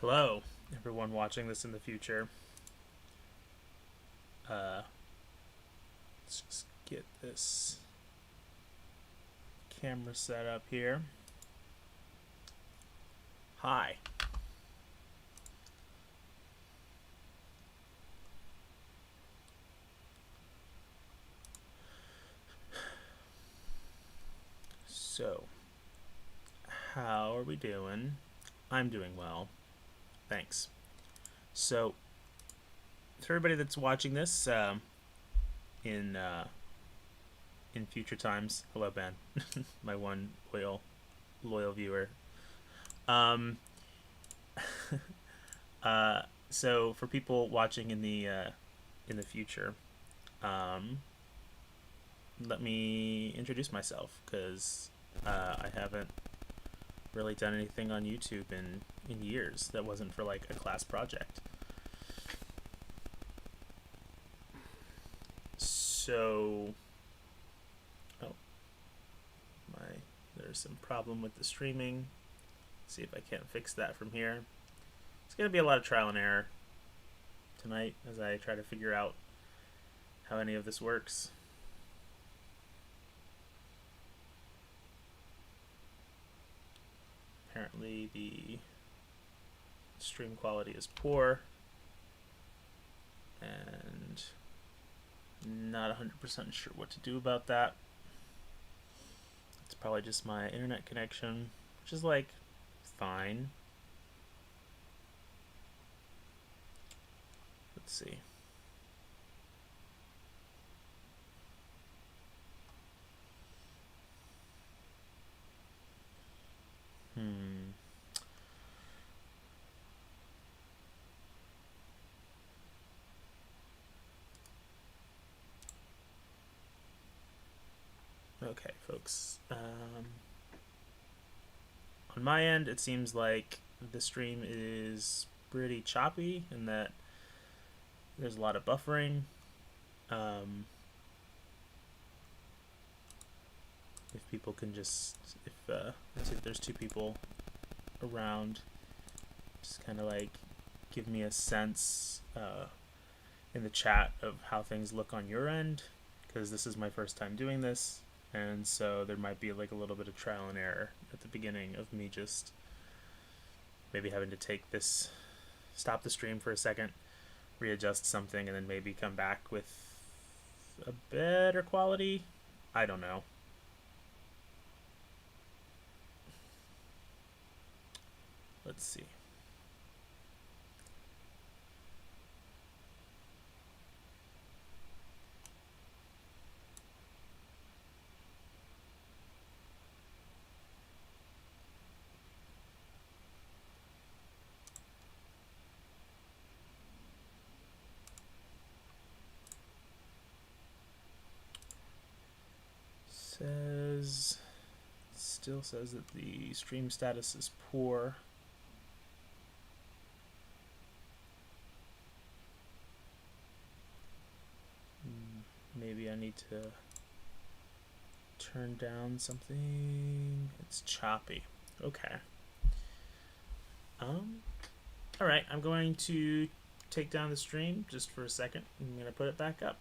Hello, everyone watching this in the future. Let's just get this camera set up here. Hi. So, how are we doing? I'm doing well. Thanks. So, for everybody that's watching this in future times, hello Ben, my one loyal viewer. So for people watching in the future, let me introduce myself because I haven't really done anything on YouTube in years that wasn't for like a class project. So, there's some problem with the streaming. Let's see if I can't fix that from here. It's gonna be a lot of trial and error tonight as I try to figure out how any of this works. Apparently the stream quality is poor and not 100% sure what to do about that. It's probably just my internet connection, which is like fine. Let's see. Okay, folks. On my end, it seems like the stream is pretty choppy and that there's a lot of buffering. If people can just, if there's two people around, just kind of like give me a sense in the chat of how things look on your end, because this is my first time doing this. And so there might be like a little bit of trial and error at the beginning of me just maybe having to stop the stream for a second, readjust something, and then maybe come back with a better quality. I don't know. Let's see. Still says that the stream status is poor. Maybe I need to turn down something. It's choppy. Okay. Alright, I'm going to take down the stream just for a second. I'm going to put it back up.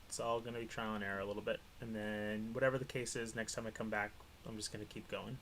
It's all going to be trial and error a little bit. And then whatever the case is, next time I come back, I'm just going to keep going.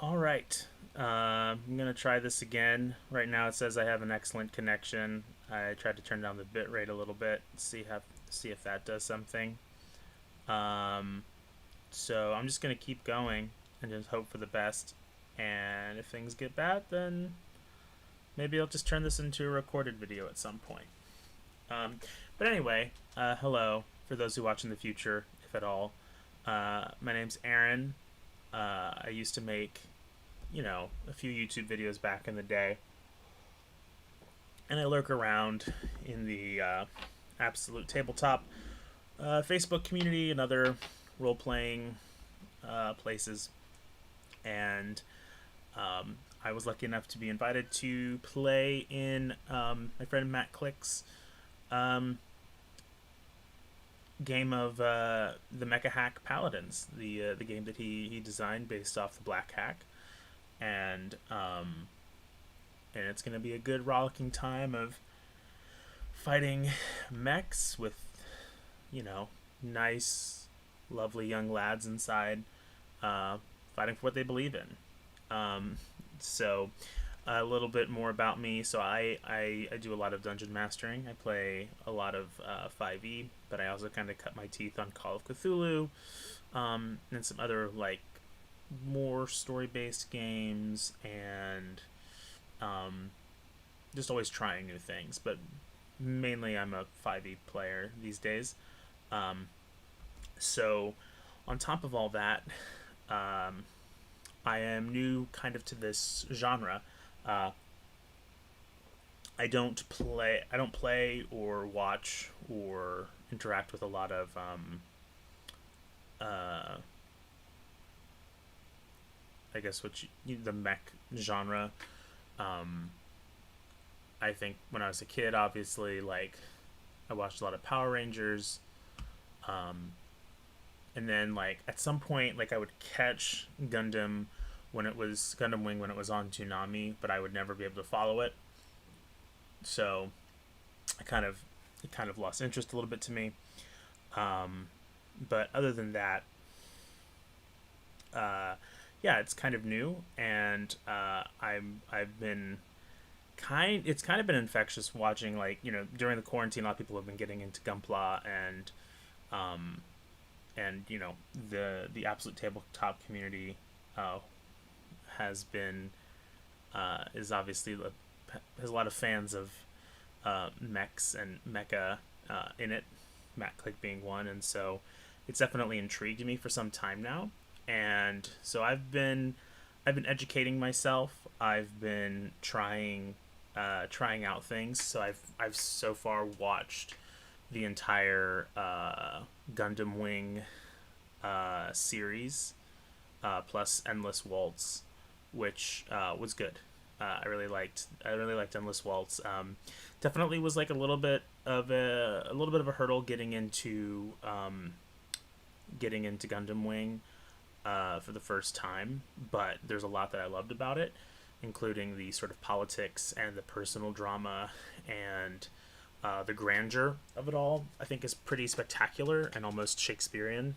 Alright, I'm going to try this again. Right now it says I have an excellent connection. I tried to turn down the bitrate a little bit, see if that does something. So I'm just going to keep going and just hope for the best. And if things get bad, then maybe I'll just turn this into a recorded video at some point. But anyway, hello, for those who watch in the future. if at all. My name's Aaron. I used to make, a few YouTube videos back in the day, and I lurk around in the Absolute Tabletop Facebook community and other role-playing places, and I was lucky enough to be invited to play in my friend Matt Click's game of the Mecha Hack Paladins, the game that he designed based off the Black Hack, and it's gonna be a good rollicking time of fighting mechs with nice, lovely young lads inside, fighting for what they believe in. So a little bit more about me. So I do a lot of dungeon mastering. I play a lot of 5e, but I also kind of cut my teeth on Call of Cthulhu, and some other like more story-based games, and just always trying new things. But mainly I'm a 5e player these days. So on top of all that, I am new kind of to this genre. I don't play or watch or interact with a lot of I guess the mech genre. I think when I was a kid, obviously, like, I watched a lot of Power Rangers, and then like at some point, like, I would catch Gundam Wing when it was on Toonami, but I would never be able to follow it. So it kind of lost interest a little bit to me. But other than that, yeah, it's kind of new, and it's kind of been infectious watching, like, during the quarantine, a lot of people have been getting into Gunpla, and the Absolute Tabletop community has been is obviously has a lot of fans of mechs and mecha in it, Matt Click being one, and so it's definitely intrigued me for some time now. And so I've been educating myself. I've been trying out things. So I've so far watched the entire Gundam Wing series, plus Endless Waltz, which was good. I really liked Endless Waltz. Definitely was like a little bit of a hurdle getting into Gundam Wing for the first time, but there's a lot that I loved about it, including the sort of politics and the personal drama, and the grandeur of it all. I think is pretty spectacular and almost Shakespearean,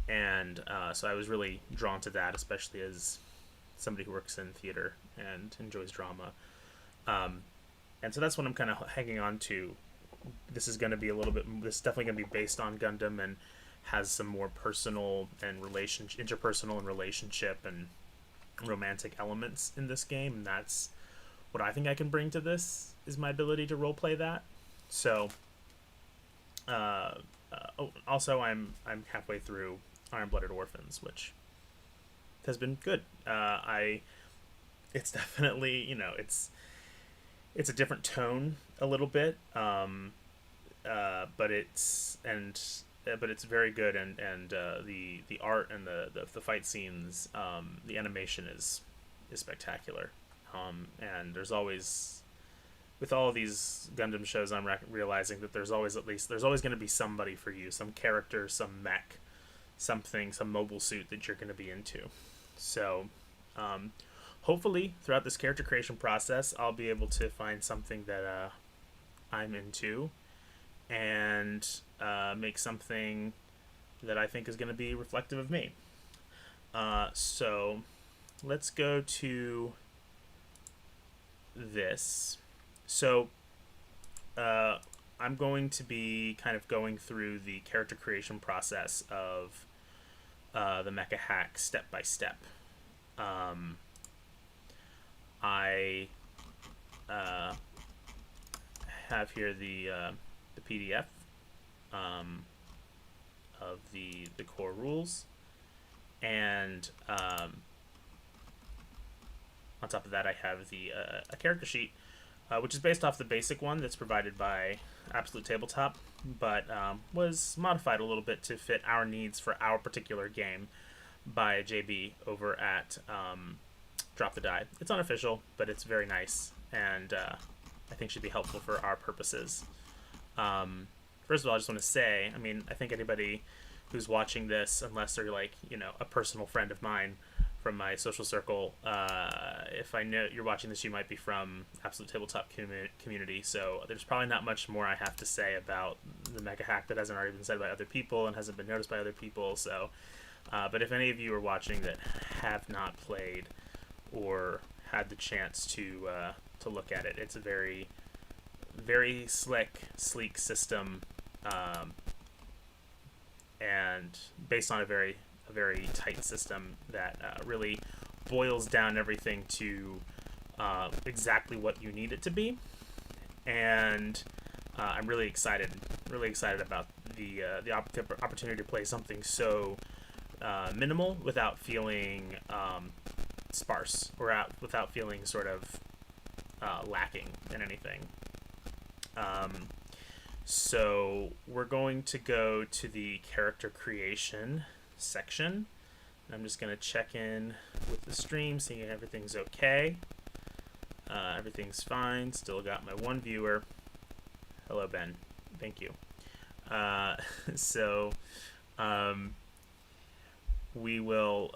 and so I was really drawn to that, especially as somebody who works in theater and enjoys drama. And so that's what I'm kind of hanging on to. This is definitely going to be based on Gundam, and has some more personal and interpersonal and relationship and romantic elements in this game, and that's what I think I can bring to this, is my ability to roleplay that. So also I'm halfway through Iron-Blooded Orphans, which has been good. It's definitely, it's a different tone a little bit, but it's very good, and the art and the fight scenes, the animation is spectacular, and there's always, with all of these Gundam shows, I'm realizing that there's always going to be somebody for you, some character, some mech, something, some mobile suit that you're going to be into. So hopefully throughout this character creation process, I'll be able to find something that I'm into, and make something that I think is going to be reflective of me. So let's go to this. So I'm going to be kind of going through the character creation process of the Mecha Hack step by step. I have here the PDF of the core rules. And on top of that, I have the a character sheet, which is based off the basic one that's provided by Absolute Tabletop, but was modified a little bit to fit our needs for our particular game by JB over at Drop the Die. It's unofficial, but it's very nice, and I think should be helpful for our purposes. First of all, I just want to say, I mean, I think anybody who's watching this, unless they're like, you know, a personal friend of mine from my social circle, if I know you're watching this, you might be from Absolute Tabletop community, so there's probably not much more I have to say about the Mecha Hack that hasn't already been said by other people and hasn't been noticed by other people. So, but if any of you are watching that have not played or had the chance to look at it, it's a very, very slick, sleek system, and based on a very tight system that really boils down everything to exactly what you need it to be. And I'm really excited about the opportunity to play something so minimal without feeling sparse, or without feeling sort of lacking in anything. So we're going to go to the character creation section. I'm just going to check in with the stream, seeing everything's okay. Everything's fine. Still got my one viewer. Hello, Ben. Thank you. We will.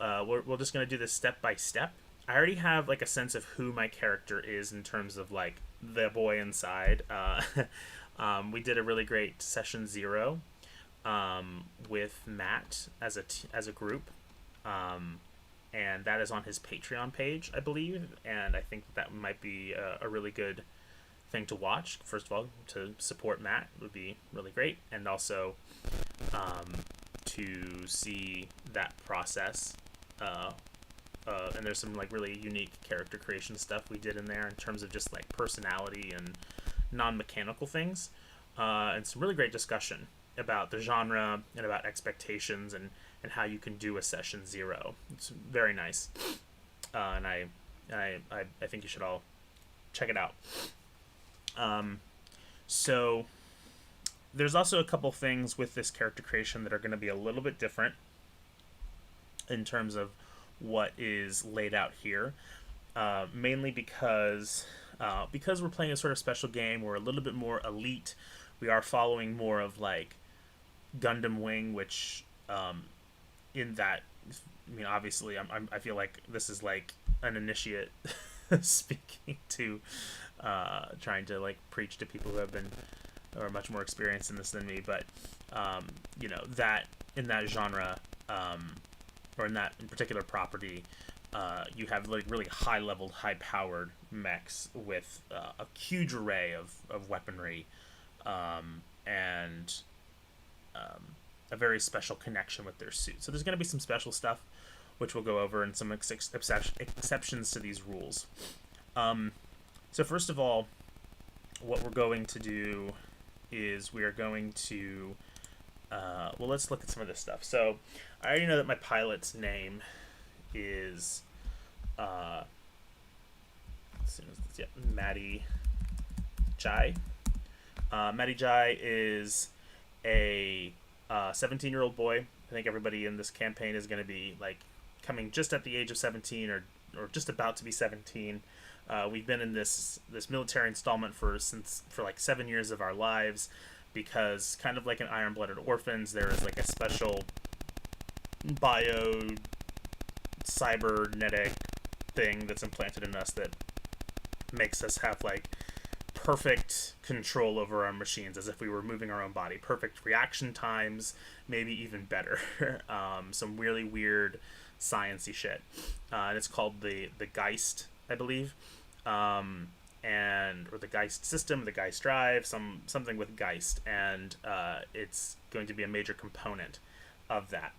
We're just going to do this step by step. I already have like a sense of who my character is in terms of like the boy inside. We did a really great session 0 with Matt as a group, and that is on his Patreon page, I believe, and I think that might be a really good thing to watch. First of all, to support Matt would be really great, and also to see that process. And there's some like really unique character creation stuff we did in there in terms of just like personality and non-mechanical things, and some really great discussion about the genre and about expectations and how you can do a session 0. It's very nice, and I think you should all check it out. So there's also a couple things with this character creation that are going to be a little bit different in terms of what is laid out here, mainly because we're playing a sort of special game. We're a little bit more elite. We are following more of like Gundam Wing, which in that, I mean, obviously I feel like this is like an initiate speaking to trying to like preach to people who have been or much more experienced in this than me, but you know, that in that genre, or in that in particular property, you have like really high leveled, high powered mechs with a huge array of weaponry, and a very special connection with their suit. So there's going to be some special stuff which we'll go over, and some exceptions to these rules. So first of all, what we're going to do is we are going to well, let's look at some of this stuff. So I already know that my pilot's name is Matty Jai. Matty Jai is a 17-year-old boy. I think everybody in this campaign is going to be like coming just at the age of 17 or just about to be 17. We've been in this military installment for like 7 years of our lives, because kind of like in Iron-Blooded Orphans, there is like a special cybernetic thing that's implanted in us that makes us have like perfect control over our machines, as if we were moving our own body. Perfect reaction times, maybe even better. Some really weird science-y shit. And it's called the Geist, I believe. Or the Geist system, the Geist drive, something with Geist, and it's going to be a major component of that.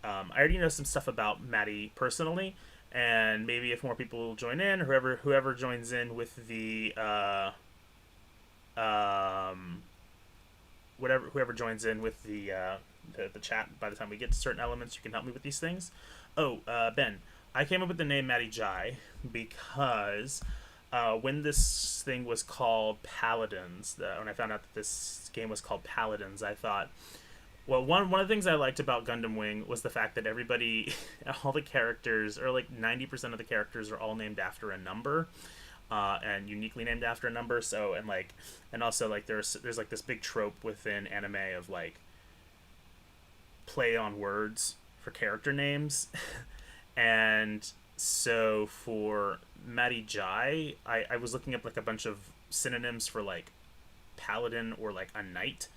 I already know some stuff about Maddie personally, and maybe if more people join in, whoever joins in with the whoever joins in with the chat, by the time we get to certain elements, you can help me with these things. Oh, Ben, I came up with the name Matty Jai because when this thing was called Paladins, when I found out that this game was called Paladins, I thought, well, one of the things I liked about Gundam Wing was the fact that everybody, all the characters, or like 90% of the characters, are all named after a number, and uniquely named after a number. So and also like there's like this big trope within anime of like play on words for character names, and so for Matty Jai, I was looking up like a bunch of synonyms for like paladin or like a knight.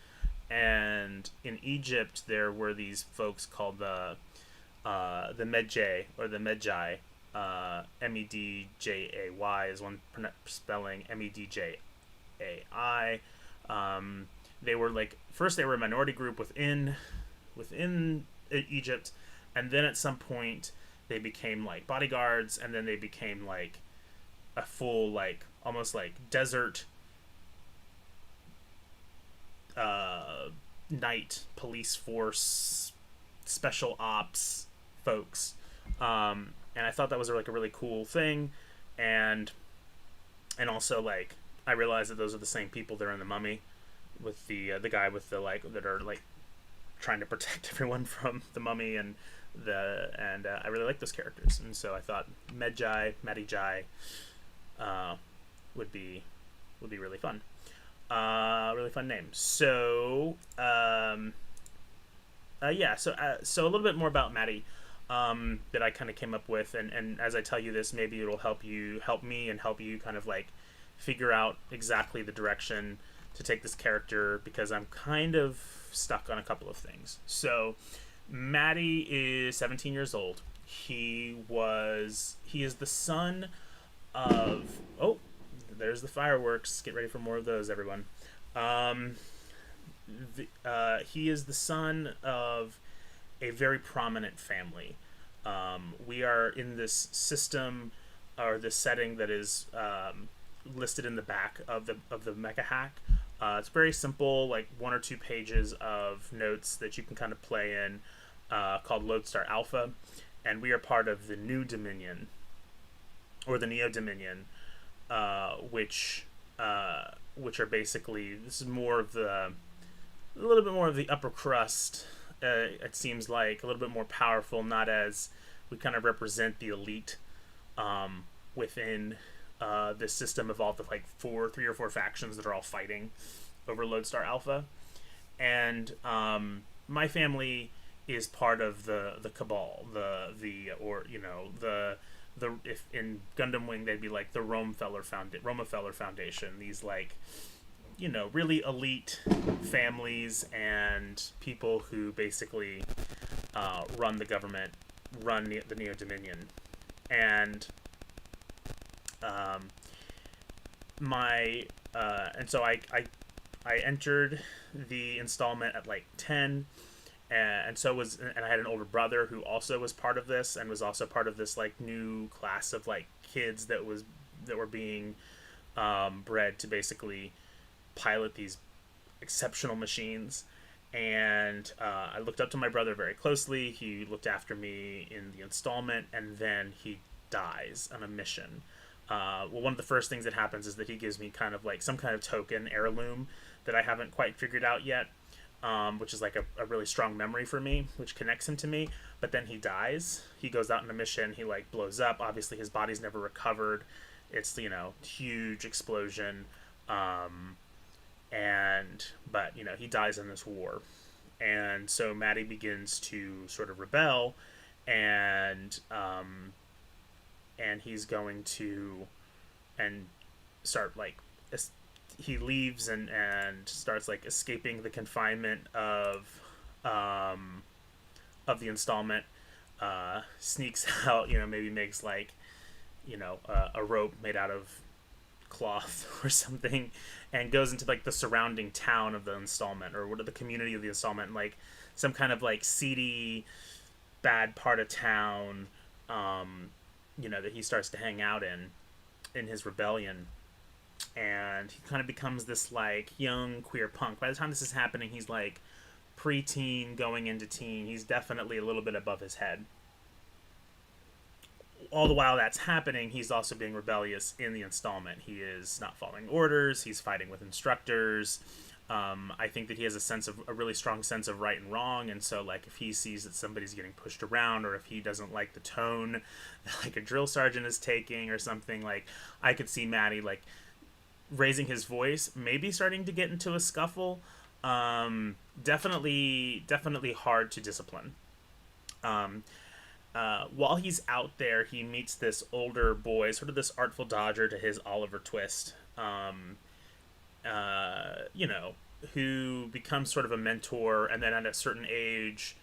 And in Egypt, there were these folks called the Medjay or the Medjay. Medjay is one spelling. Medjai. They were like first they were a minority group within Egypt, and then at some point they became like bodyguards, and then they became like a full like almost like desert night police force special ops folks, and I thought that was like a really cool thing, and also like I realized that those are the same people that are in the Mummy, with the guy with the like that are like trying to protect everyone from the Mummy, and I really like those characters, and so I thought Matty Jai would be really fun. Really fun name. So, yeah. So a little bit more about Matty that I kind of came up with, and as I tell you this, maybe it'll help me, and help you kind of like figure out exactly the direction to take this character, because I'm kind of stuck on a couple of things. So, Matty is 17 years old. He is the son of there's the fireworks. Get ready for more of those, everyone. He is the son of a very prominent family. We are in this system or this setting that is listed in the back of the Mecha Hack. It's very simple, like 1 or 2 pages of notes that you can kind of play in, called Lodestar Alpha, and we are part of the New Dominion, or the Neo Dominion, which are basically, this is more of a little bit more of the upper crust. It seems like a little bit more powerful, not as we kind of represent the elite within this system of all the like 3 or 4 factions that are all fighting over Lodestar Alpha, and my family is part of the Cabal, if in Gundam Wing they'd be like the Romefeller Foundation. These like, really elite families and people who basically run the government, run the Neo Dominion, and so I entered the installment at like 10. And I had an older brother who also was part of this, and was also part of this like new class of like kids that were being bred to basically pilot these exceptional machines. And I looked up to my brother very closely. He looked after me in the installment, and then he dies on a mission. One of the first things that happens is that he gives me kind of like some kind of token heirloom that I haven't quite figured out yet. Which is like a really strong memory for me, which connects him to me. But then he dies. He goes out on a mission. He like blows up. Obviously, his body's never recovered. It's huge explosion. But he dies in this war, and so Matty begins to sort of rebel, and he's going to start like. He leaves and starts like escaping the confinement of the installment, sneaks out, maybe makes like a rope made out of cloth or something, and goes into like the surrounding town of the installment, or the community of the installment, like some kind of like seedy bad part of town, that he starts to hang out in his rebellion. and he kind of becomes this like young queer punk. By the time this is happening, he's like preteen going into teen. He's definitely a little bit above his head. All the while that's happening, he's also being rebellious in the installment. He is not following orders. He's fighting with instructors. I think that he has a really strong sense of right and wrong, and so like if he sees that somebody's getting pushed around, or if he doesn't like the tone that like a drill sergeant is taking or something, like I could see Maddie like raising his voice, maybe starting to get into a scuffle. Definitely hard to discipline. While he's out there, he meets this older boy, sort of this artful dodger to his Oliver Twist. You know, who becomes sort of a mentor, and then at a certain age,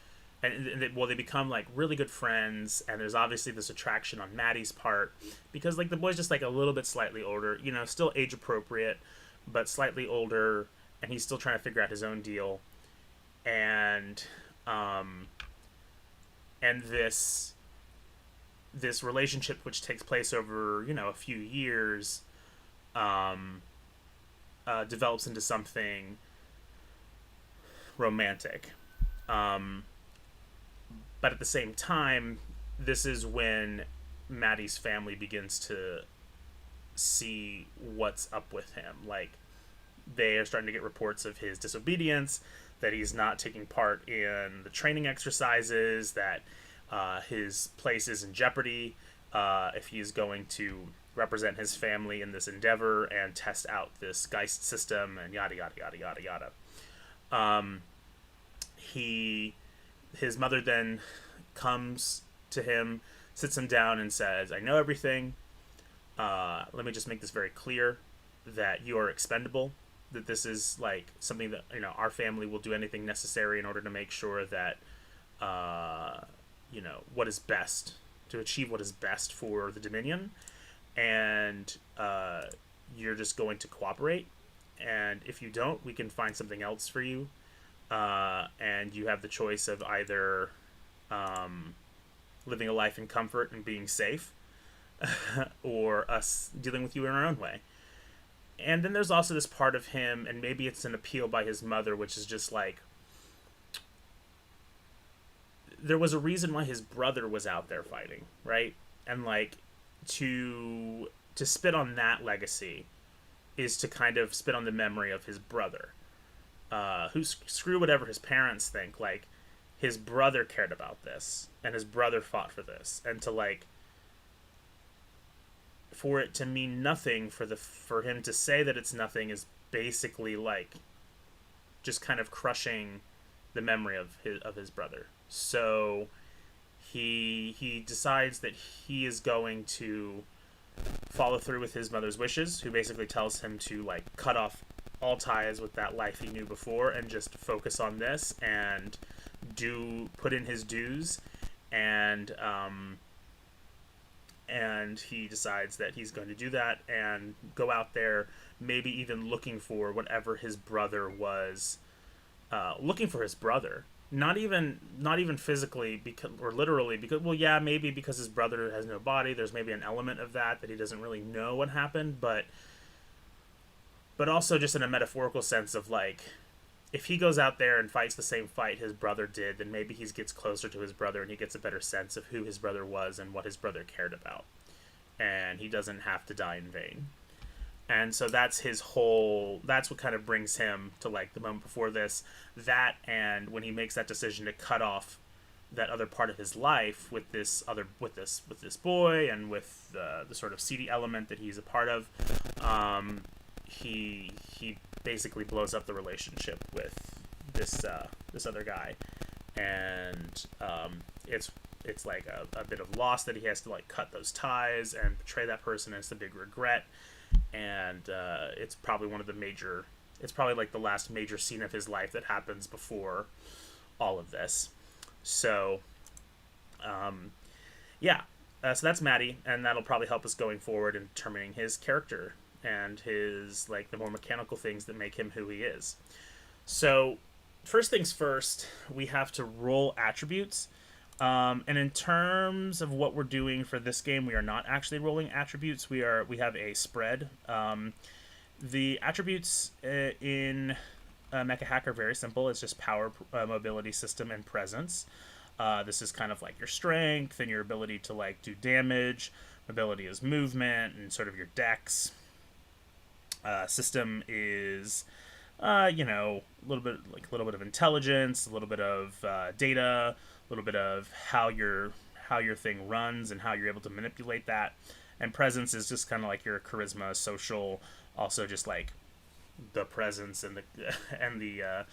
they become like really good friends. And there's obviously this attraction on Maddie's part because like the boy's just like a little bit slightly older, you know, still age appropriate, but slightly older, and he's still trying to figure out his own deal. And this relationship, which takes place over, you know, a few years, develops into something romantic. But at the same time, this is when Maddie's family begins to see what's up with him. Like, they are starting to get reports of his disobedience, that he's not taking part in the training exercises, that his place is in jeopardy if he's going to represent his family in this endeavor and test out this Geist system, and yada yada yada yada yada. His mother then comes to him, sits him down, and says, "I know everything. Let me just make this very clear that you are expendable. That this is like something that, you know, our family will do anything necessary in order to make sure that you know, what is best, to achieve what is best for the Dominion, and you're just going to cooperate. And if you don't, we can find something else for you. And you have the choice of either living a life in comfort and being safe, or us dealing with you in our own way." And then there's also this part of him, and maybe it's an appeal by his mother, which is just like, there was a reason why his brother was out there fighting, right? And like to spit on that legacy is to kind of spit on the memory of his brother, who, screw whatever his parents think, like his brother cared about this and his brother fought for this, and to like, for it to mean nothing, for him to say that it's nothing, is basically like just kind of crushing the memory of his brother. So he decides that he is going to follow through with his mother's wishes, who basically tells him to like cut off all ties with that life he knew before and just focus on this and put in his dues. And he decides that he's going to do that and go out there, maybe even looking for whatever his brother was looking for. His brother, not even physically, because, or literally, because, well, yeah, maybe because his brother has no body, there's maybe an element of that he doesn't really know what happened, but also just in a metaphorical sense of like, if he goes out there and fights the same fight his brother did, then maybe he gets closer to his brother and he gets a better sense of who his brother was and what his brother cared about, and he doesn't have to die in vain. And so that's what kind of brings him to like the moment before this, that, and when he makes that decision to cut off that other part of his life with this boy and with the sort of seedy element that he's a part of, he basically blows up the relationship with this other guy, and it's like a bit of loss that he has to like cut those ties and betray that person, and it's a big regret. And it's probably like the last major scene of his life that happens before all of this. So so that's Maddie, and that'll probably help us going forward in determining his character and his, like, the more mechanical things that make him who he is. So first things first, we have to roll attributes. And in terms of what we're doing for this game, we are not actually rolling attributes. We have a spread. The attributes in Mecha Hack are very simple. It's just power, mobility, system, and presence. This is kind of like your strength and your ability to like do damage. Mobility is movement and sort of your dex. System is a little bit of intelligence, a little bit of data, a little bit of how your thing runs and how you're able to manipulate that. And presence is just kind of like your charisma, social, also just like the presence and the and the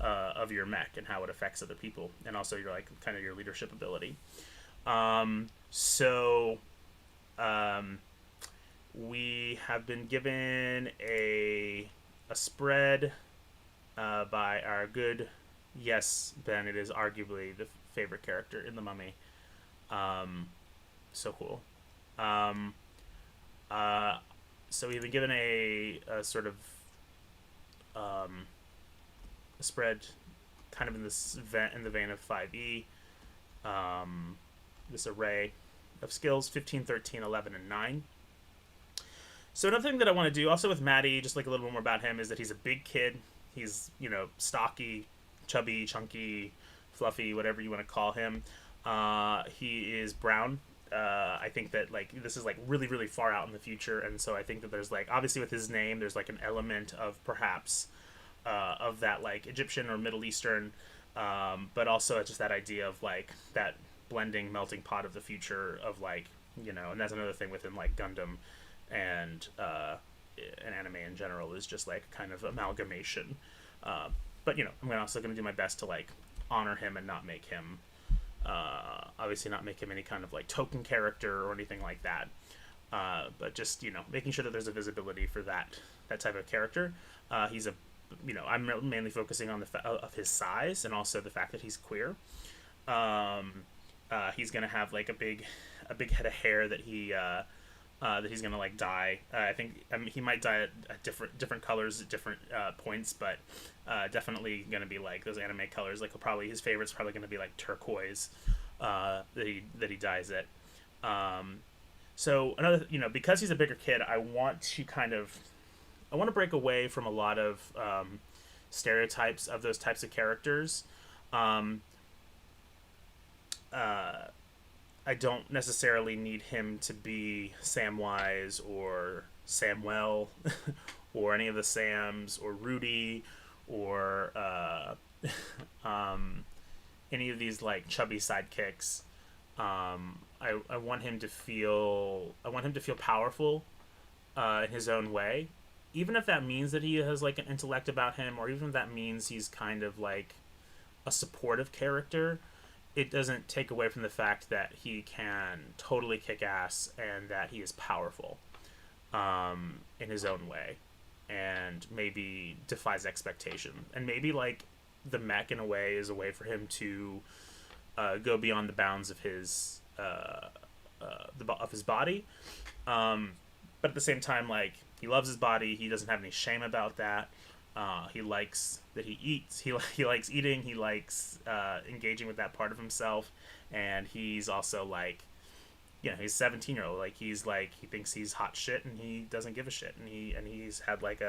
of your mech and how it affects other people, and also your like kind of your leadership ability. So we have been given a spread by our good, yes, Ben. It is arguably the favorite character in the Mummy. So cool. Um, so we've been given a sort of a spread, kind of in this in the vein of 5e. This array of skills: 15, 13, 11, and 9. So another thing that I want to do, also with Maddie, just like a little bit more about him, is that he's a big kid. He's, stocky, chubby, chunky, fluffy, whatever you want to call him. He is brown. I think that like this is like really really far out in the future, and so I think that there's like obviously with his name there's like an element of perhaps of that like Egyptian or Middle Eastern, but also just that idea of like that blending melting pot of the future of like and that's another thing within like Gundam and anime in general is just like kind of amalgamation. But I'm also going to do my best to like honor him and not make him obviously not make him any kind of like token character or anything like that. But just making sure that there's a visibility for that type of character. He's a I'm mainly focusing on the of his size and also the fact that he's queer. He's gonna have like a big head of hair that he's gonna like dye. I think he might dye at different colors at different points, but definitely gonna be like those anime colors. Like his favorite's probably gonna be like turquoise that he dyes it. So another because he's a bigger kid, I want to break away from a lot of stereotypes of those types of characters. I don't necessarily need him to be Samwise or Samwell or any of the Sams or Rudy or any of these like chubby sidekicks. I want him to feel powerful in his own way, even if that means that he has like an intellect about him, or even if that means he's kind of like a supportive character. It doesn't take away from the fact that he can totally kick ass and that he is powerful in his own way, and maybe defies expectation, and maybe like the mech in a way is a way for him to go beyond the bounds of his body, but at the same time, like, he loves his body. He doesn't have any shame about that. He likes that he eats. He likes eating. He likes engaging with that part of himself. And he's also like, he's 17-year-old. Like, he thinks he's hot shit, and he doesn't give a shit. And he's had like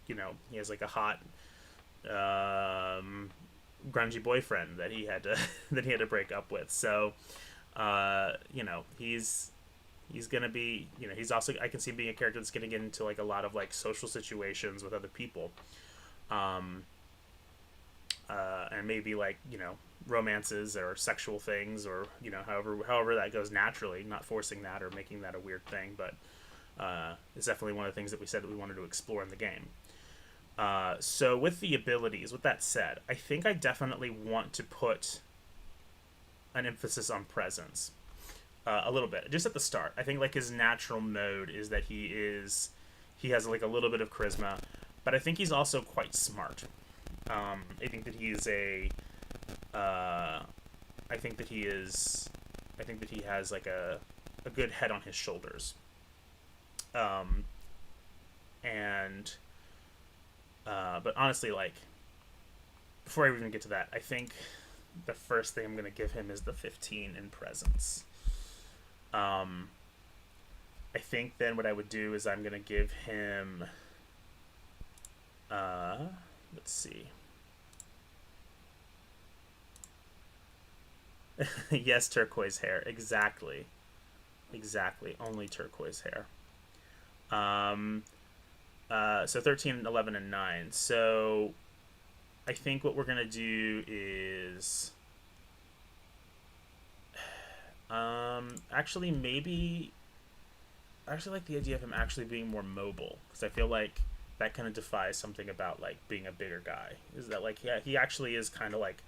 he has like a hot grungy boyfriend that he had to break up with. So he's gonna be, he's also, I can see him being a character that's gonna get into like a lot of like social situations with other people, and maybe like romances or sexual things, or however that goes naturally, not forcing that or making that a weird thing, but it's definitely one of the things that we said that we wanted to explore in the game. So with the abilities, with that said, I think I definitely want to put an emphasis on presence. A little bit, just at the start. I think like his natural mode is that he has like a little bit of charisma, but I think he's also quite smart. I think that he has like a good head on his shoulders. But honestly, like, before I even get to that, I think the first thing I'm gonna give him is the 15 in presence. I think then what I would do is I'm going to give him Let's see. Yes, turquoise hair. Exactly. Exactly. Only turquoise hair. So 13, 11, and 9. So I think what we're going to do is... actually, maybe... I actually like the idea of him actually being more mobile. Because I feel like that kind of defies something about, like, being a bigger guy. Is that, like, yeah, he actually is kind of, like,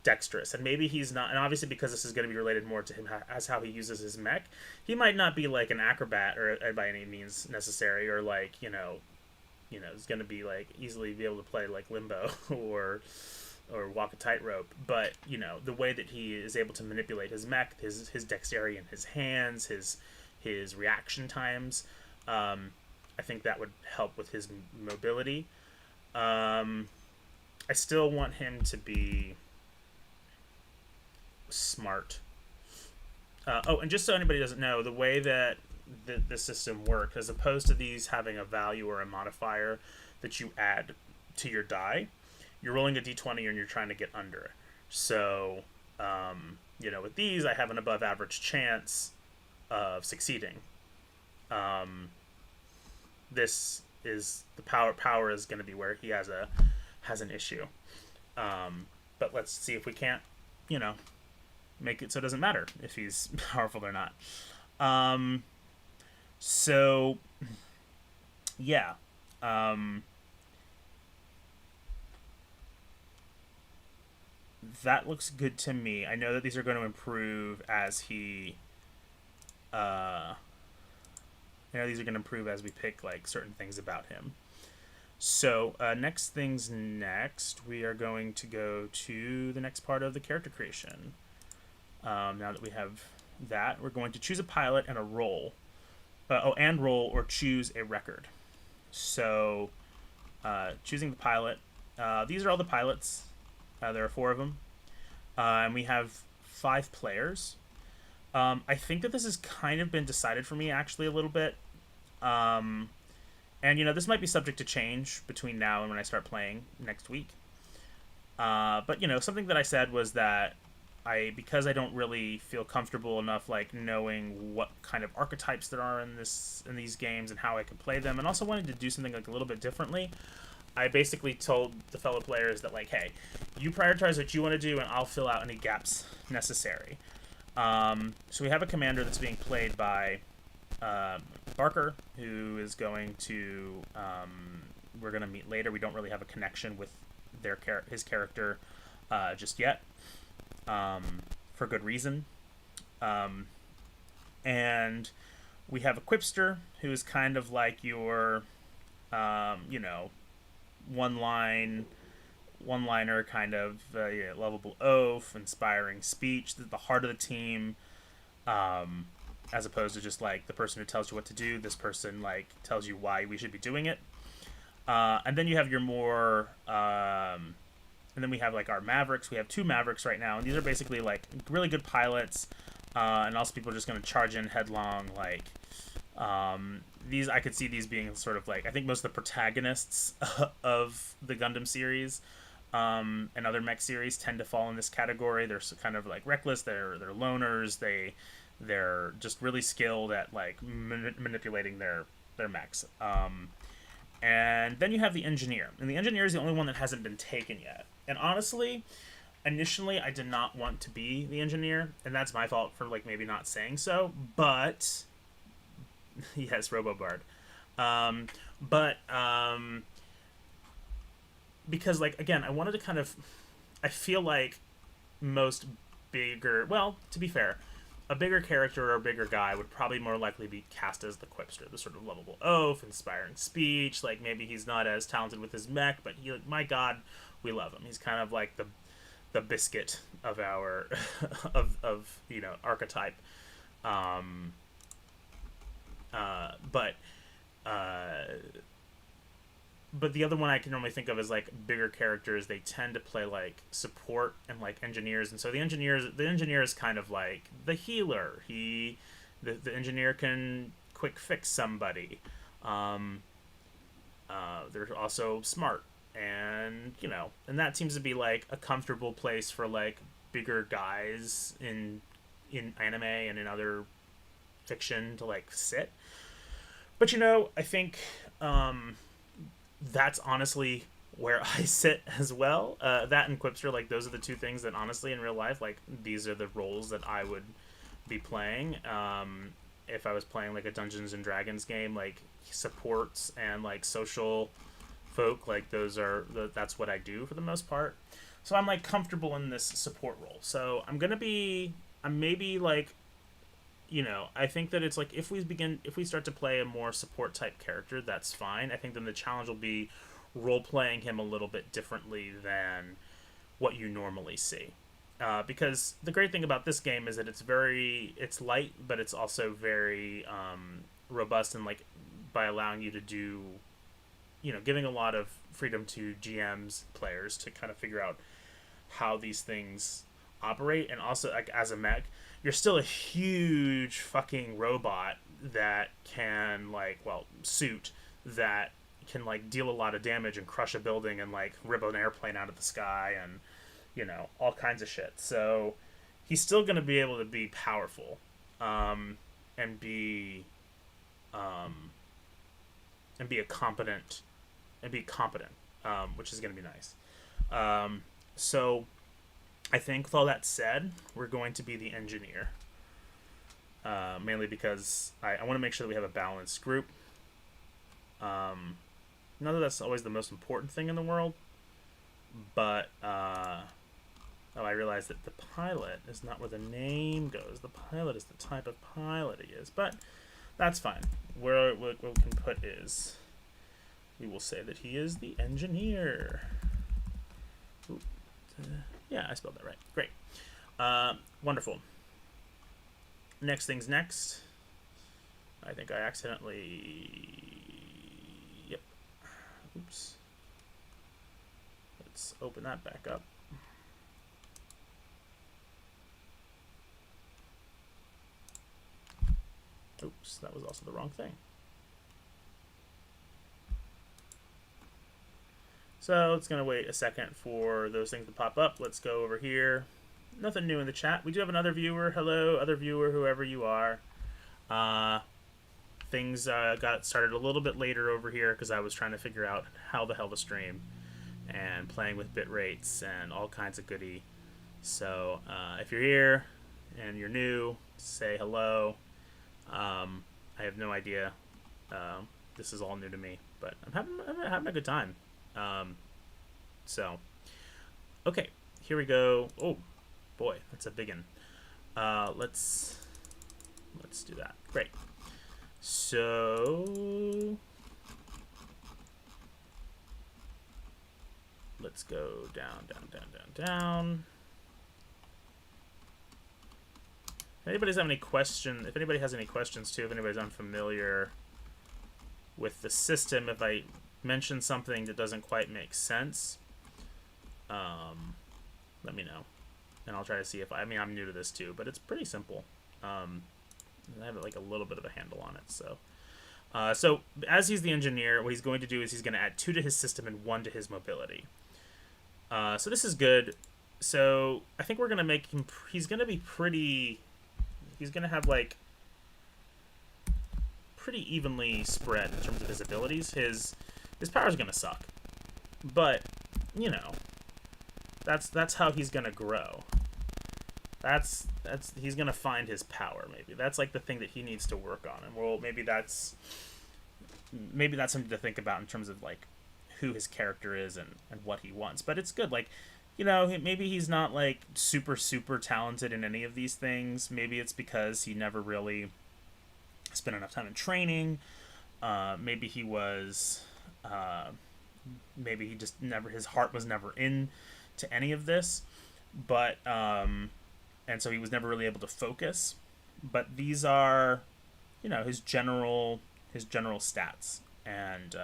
dexterous, and maybe he's not, and obviously because this is going to be related more to him as how he uses his mech, he might not be like an acrobat or by any means necessary, or like is going to be like easily be able to play like limbo or walk a tightrope, but the way that he is able to manipulate his mech, his dexterity in his hands, his reaction times, I think that would help with his mobility. I still want him to be smart. And just so anybody doesn't know, the way that the system works, as opposed to these having a value or a modifier that you add to your die, you're rolling a d20 and you're trying to get under it. So, with these, I have an above average chance of succeeding. This is the power is going to be where he has an issue. But let's see if we can't, make it so it doesn't matter if he's powerful or not. So, yeah. That looks good to me. I know that these are going to improve as he... I know these are going to improve as we pick, like, certain things about him. So, next, we are going to go to the next part of the character creation. Now that we have that, we're going to choose a pilot and a roll. Roll or choose a record. So, choosing the pilot. These are all the pilots. There are 4 of them. And we have 5 players. I think that this has kind of been decided for me, actually, a little bit. And, this might be subject to change between now and when I start playing next week. But, something that I said was that because I don't really feel comfortable enough, like, knowing what kind of archetypes there are in these games and how I can play them, and also wanted to do something, like, a little bit differently, I basically told the fellow players that, like, hey, you prioritize what you want to do, and I'll fill out any gaps necessary. So we have a commander that's being played by Barker, who is going to... we're going to meet later. We don't really have a connection with his character just yet. For good reason. And we have a Quipster, who is kind of like your, one-liner kind of lovable oaf, inspiring speech, the heart of the team, as opposed to just like the person who tells you what to do. This person like tells you why we should be doing it. And then you have your more... and then we have like our Mavericks. We have 2 Mavericks right now, and these are basically like really good pilots. And also people are just going to charge in headlong. Like these, I could see these being sort of like, I think most of the protagonists of the Gundam series and other mech series tend to fall in this category. They're kind of like reckless. They're loners. They're just really skilled at like manipulating their mechs. And then you have the engineer, and the engineer is the only one that hasn't been taken yet. And honestly, initially I did not want to be the engineer, and that's my fault for like maybe not saying so. But yes, Robobard. Because like again, I wanted to kind of, I feel like most bigger, well, to be fair, a bigger character or a bigger guy would probably more likely be cast as the Quipster, the sort of lovable oaf, inspiring speech. Like maybe he's not as talented with his mech, but he, my God, we love him. He's kind of like the biscuit of our of archetype. But the other one I can normally think of is like bigger characters. They tend to play like support and like engineers, and so the engineer is kind of like the healer. The engineer can quick fix somebody. They're also smart. and you know, and that seems to be like a comfortable place for like bigger guys in anime and in other fiction to like sit. But you know, I think that's honestly where I sit as well. That and Quipster, like those are the two things that honestly in real life, like these are the roles that I would be playing. If I was playing like a Dungeons and Dragons game, like supports and like social folk, like that's what I do for the most part. So I'm like comfortable in this support role. So I'm maybe like, you know, I think that it's like if we start to play a more support type character, that's fine. I think then the challenge will be role playing him a little bit differently than what you normally see. Because the great thing about this game is that it's light, but it's also very robust, and like by allowing you to do, you know, giving a lot of freedom to GMs, players, to kind of figure out how these things operate. And also, like, as a mech, you're still a huge fucking robot that can, like, well, suit that can, like, deal a lot of damage and crush a building and, like, rip an airplane out of the sky and, you know, all kinds of shit. So he's still going to be able to be powerful, and be a competent, which is going to be nice. So I think with all that said, we're going to be the engineer, mainly because I want to make sure that we have a balanced group. Not that that's always the most important thing in the world, but I realized that the pilot is not where the name goes. The pilot is the type of pilot he is, but that's fine. What we can put is, we will say that he is the engineer. Ooh, yeah, I spelled that right. Great. Wonderful. Next thing's next. I think I accidentally... Yep. Oops. Let's open that back up. Oops, that was also the wrong thing. So it's going to wait a second for those things to pop up. Let's go over here. Nothing new in the chat. We do have another viewer. Hello, other viewer, whoever you are. Things got started a little bit later over here because I was trying to figure out how the hell to stream and playing with bit rates and all kinds of goodie. So if you're here and you're new, say hello. I have no idea. This is all new to me, but I'm having a good time. So, okay, here we go. Oh, boy, that's a big one. Let's do that. Great. So, let's go down. If anybody has any questions too, if anybody's unfamiliar with the system, if I mention something that doesn't quite make sense, let me know, and I'll try to see if I'm new to this too, but it's pretty simple. I have like a little bit of a handle on it. So as he's the engineer, what he's going to do is he's going to add 2 to his system and 1 to his mobility. So this is good. So I think we're going to make him, he's going to have like pretty evenly spread in terms of his abilities. His power's going to suck, but you know, that's how he's going to grow. He's going to find his power. Maybe that's like the thing that he needs to work on, and well, maybe that's something to think about in terms of like who his character is and what he wants. But it's good, like, you know, maybe he's not like super talented in any of these things. Maybe it's because he never really spent enough time in training. Maybe he was maybe he just never, his heart was never in to any of this, but and so he was never really able to focus. But these are, you know, his general stats, and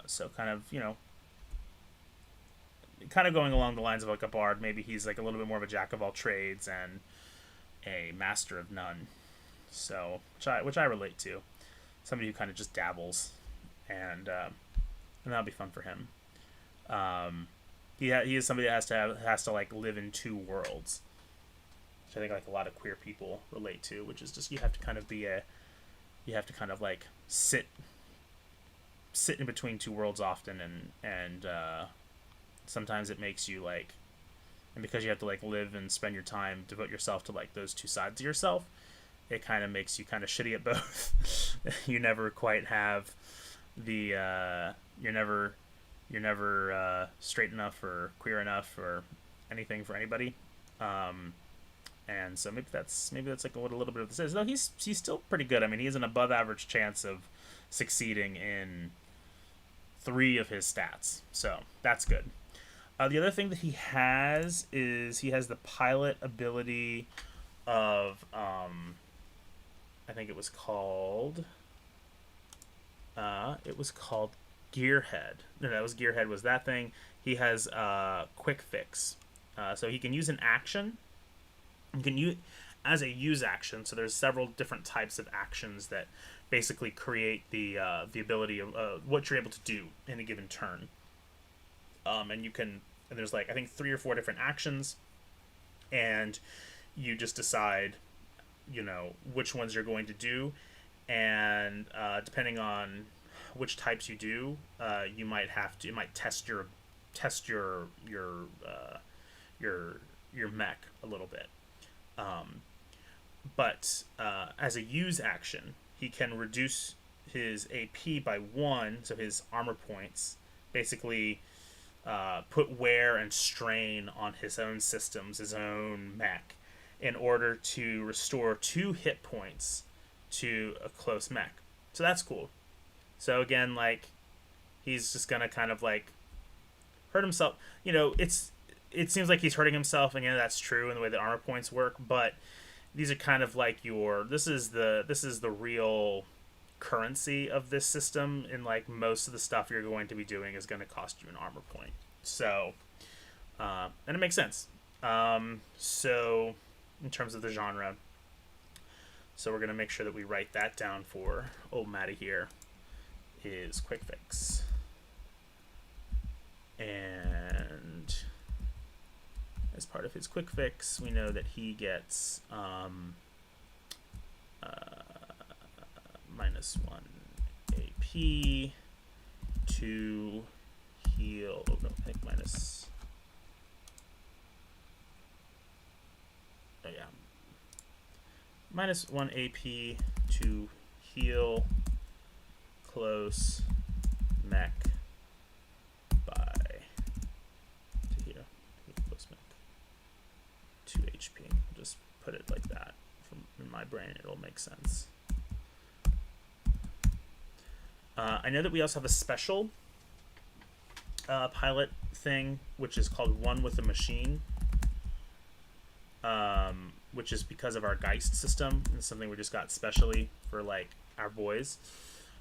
so kind of, you know, kind of going along the lines of like a bard. Maybe he's like a little bit more of a jack of all trades and a master of none. So which I relate to, somebody who kind of just dabbles, and and that'll be fun for him. He is somebody that has to like live in two worlds, which I think like a lot of queer people relate to, which is just you have to kind of like sit in between two worlds often, and sometimes it makes you like, and because you have to like live and spend your time, devote yourself to like those two sides of yourself, it kind of makes you kind of shitty at both. You never quite have the you're never straight enough or queer enough or anything for anybody. And so maybe that's like what a little bit of this is. Though he's still pretty good. I mean, he has an above average chance of succeeding in 3 of his stats, so that's good. The other thing that he has is he has the pilot ability of I think it was called Gearhead. No, that was Gearhead was that thing. He has Quick Fix, so he can use an action. You can use as a use action. So there's several different types of actions that basically create the ability of what you're able to do in a given turn. And there's like I think 3 or 4 different actions, and you just decide, which ones you're going to do, and depending on which types you do, you might test your mech a little bit. But as a use action, he can reduce his AP by 1, so his armor points, basically put wear and strain on his own systems, his own mech, in order to restore 2 hit points to a close mech. So that's cool. So again, like, he's just gonna kind of like hurt himself. It seems like he's hurting himself, and that's true in the way that armor points work. But these are kind of like this is the real currency of this system. And like most of the stuff you're going to be doing is going to cost you an armor point. So, and it makes sense. So in terms of the genre, so we're going to make sure that we write that down for old Matty here. Is Quick Fix. And as part of his Quick Fix, we know that he gets -1 AP to heal. Oh no, I think minus. Oh yeah, -1 AP to heal close mech by to here. Close mech 2 HP. Just put it like that. In my brain, it'll make sense. I know that we also have a special pilot thing, which is called One with a Machine, which is because of our Geist system. It's something we just got specially for like our boys.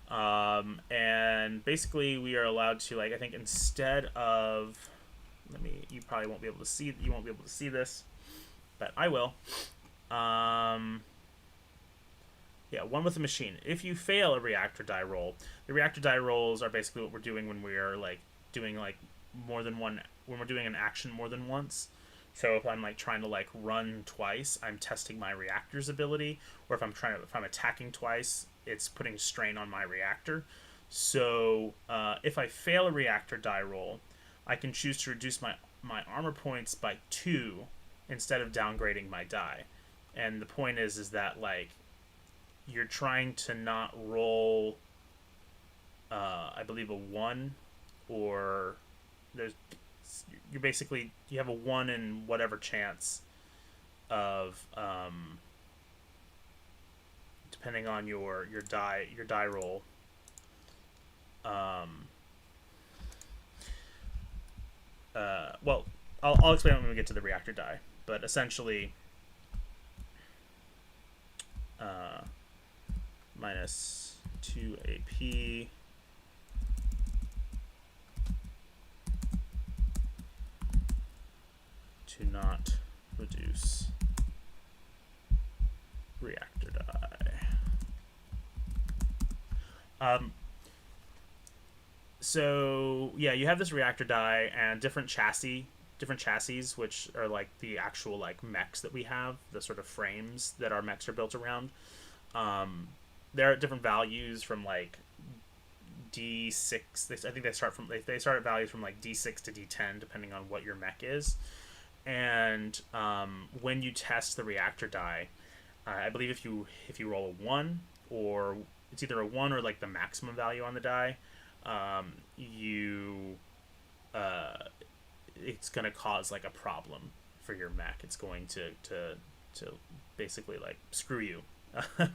And basically we are allowed to, like, I think instead of, you probably won't be able to see this, but I will. Yeah, One with a Machine. If you fail a reactor die roll, the reactor die rolls are basically what we're doing when we are like doing like more than one, when we're doing an action more than once. So if I'm like trying to like run twice, I'm testing my reactor's ability, or if I'm attacking twice, it's putting strain on my reactor. So if I fail a reactor die roll, I can choose to reduce my armor points by 2 instead of downgrading my die. And the point is that like you're trying to not roll I believe a 1, or you have a 1 in whatever chance of depending on your die roll. Well, I'll explain it when we get to the reactor die, but essentially -2 AP to not reduce reactor die. So yeah, you have this reactor die and different chassis, which are like the actual like mechs that we have, the sort of frames that our mechs are built around. They're at different values from like D6. I think they start at values from like D6 to D10 depending on what your mech is. And when you test the reactor die, I believe if you roll a 1, or it's either a 1 or like the maximum value on the die, you it's going to cause like a problem for your mech. It's going to basically like screw you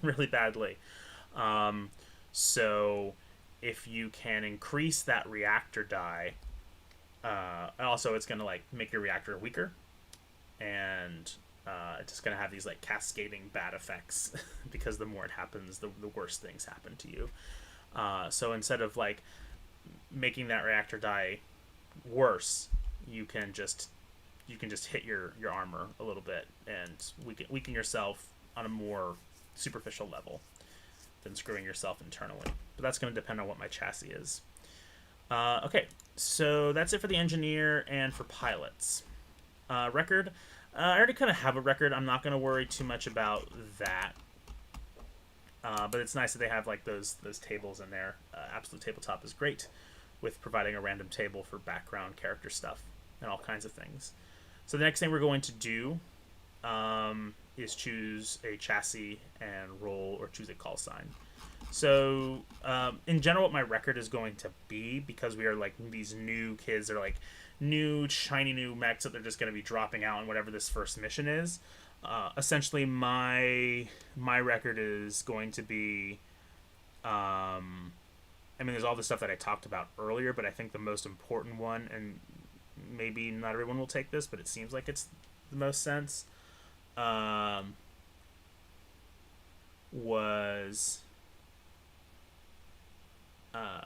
really badly. So if you can increase that reactor die, also it's going to like make your reactor weaker, and it's just going to have these like cascading bad effects because the more it happens, the worse things happen to you. So instead of like making that reactor die worse, you can just hit your armor a little bit and weaken yourself on a more superficial level than screwing yourself internally. But that's going to depend on what my chassis is. Okay, so that's it for the engineer and for pilots. Record. I already kind of have a record. I'm not going to worry too much about that. But it's nice that they have like those tables in there. Absolute Tabletop is great with providing a random table for background character stuff and all kinds of things. So the next thing we're going to do is choose a chassis and roll or choose a call sign. So in general, what my record is going to be, because we are like these new kids, they're like new shiny new mechs that they're just going to be dropping out in whatever this first mission is. Essentially, my record is going to be, I mean, there's all the stuff that I talked about earlier, but I think the most important one, and maybe not everyone will take this, but it seems like it's the most sense, was, where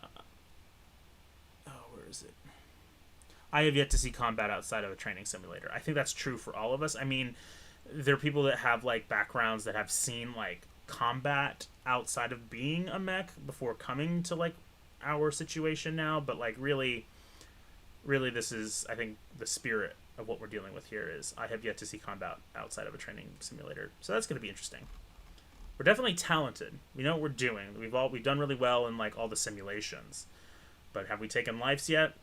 is it? I have yet to see combat outside of a training simulator. I think that's true for all of us. I mean, there are people that have like backgrounds that have seen like combat outside of being a mech before coming to like our situation now, but like really this is, I think, the spirit of what we're dealing with here is I have yet to see combat outside of a training simulator. So that's going to be interesting. We're definitely talented. We know what we're doing. We've done really well in like all the simulations. But have we taken lives yet?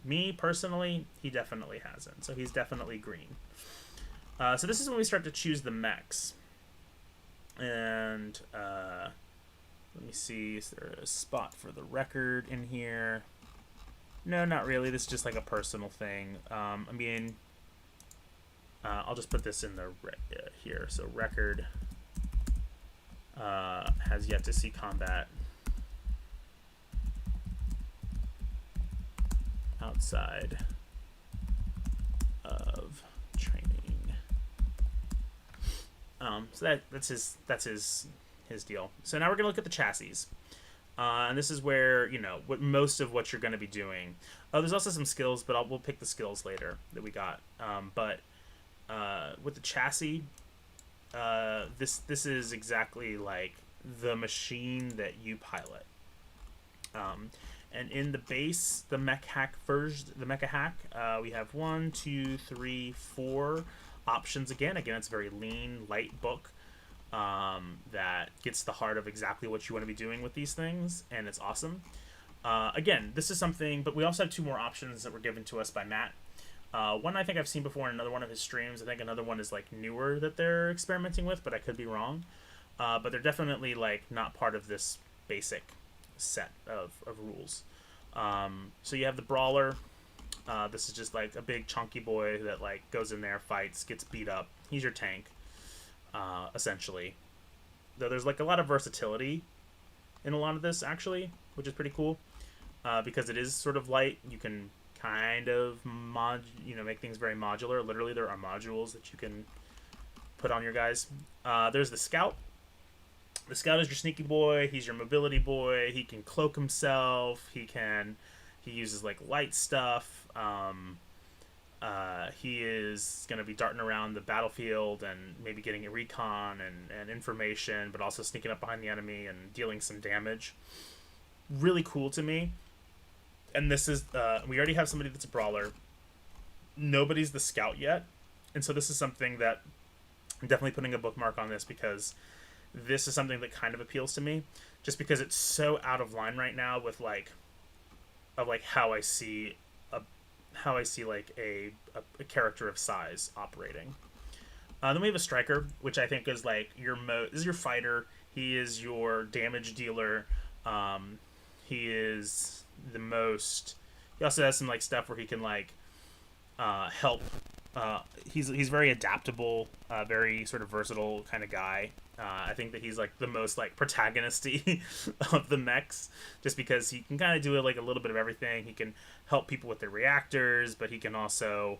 Me personally, he definitely hasn't. So he's definitely green. So this is when we start to choose the mechs. And let me see, is there a spot for the record in here? No, not really. This is just like a personal thing. I mean, I'll just put this in the here. So record has yet to see combat outside of training. So that's his deal. So now we're gonna look at the chassis, and this is where most of what you're gonna be doing. Oh, there's also some skills, but we'll pick the skills later that we got. But with the chassis, this is exactly like the machine that you pilot. And in the base, the Mecha Hack, we have 1, 2, 3, 4 options again. Again, it's a very lean, light book that gets to the heart of exactly what you want to be doing with these things, and it's awesome. Again, this is something, but we also have 2 more options that were given to us by Matt. One I think I've seen before in another one of his streams. I think another one is like newer that they're experimenting with, but I could be wrong. But they're definitely like not part of this basic set of rules. So you have the Brawler. This is just like a big chunky boy that like goes in there, fights, gets beat up. He's your tank, essentially. Though there's like a lot of versatility in a lot of this actually, which is pretty cool, because it is sort of light. You can kind of make things very modular. Literally, there are modules that you can put on your guys. There's the Scout. The Scout is your sneaky boy. He's your mobility boy. He can cloak himself. He uses like light stuff. He is going to be darting around the battlefield and maybe getting a recon and information, but also sneaking up behind the enemy and dealing some damage. Really cool to me. and this is we already have somebody that's a brawler. Nobody's the scout yet, and so this is something that I'm definitely putting a bookmark on this, because this is something that kind of appeals to me, just because it's so out of line right now with how I see like a character of size operating. Then we have a striker, which I think is like this is your fighter. He is your damage dealer. He is the most. He also has some like stuff where he can like help. He's very adaptable, very sort of versatile kind of guy. I think that he's like the most like protagonisty of the mechs, just because he can kind of do like a little bit of everything. He can help people with their reactors, but he can also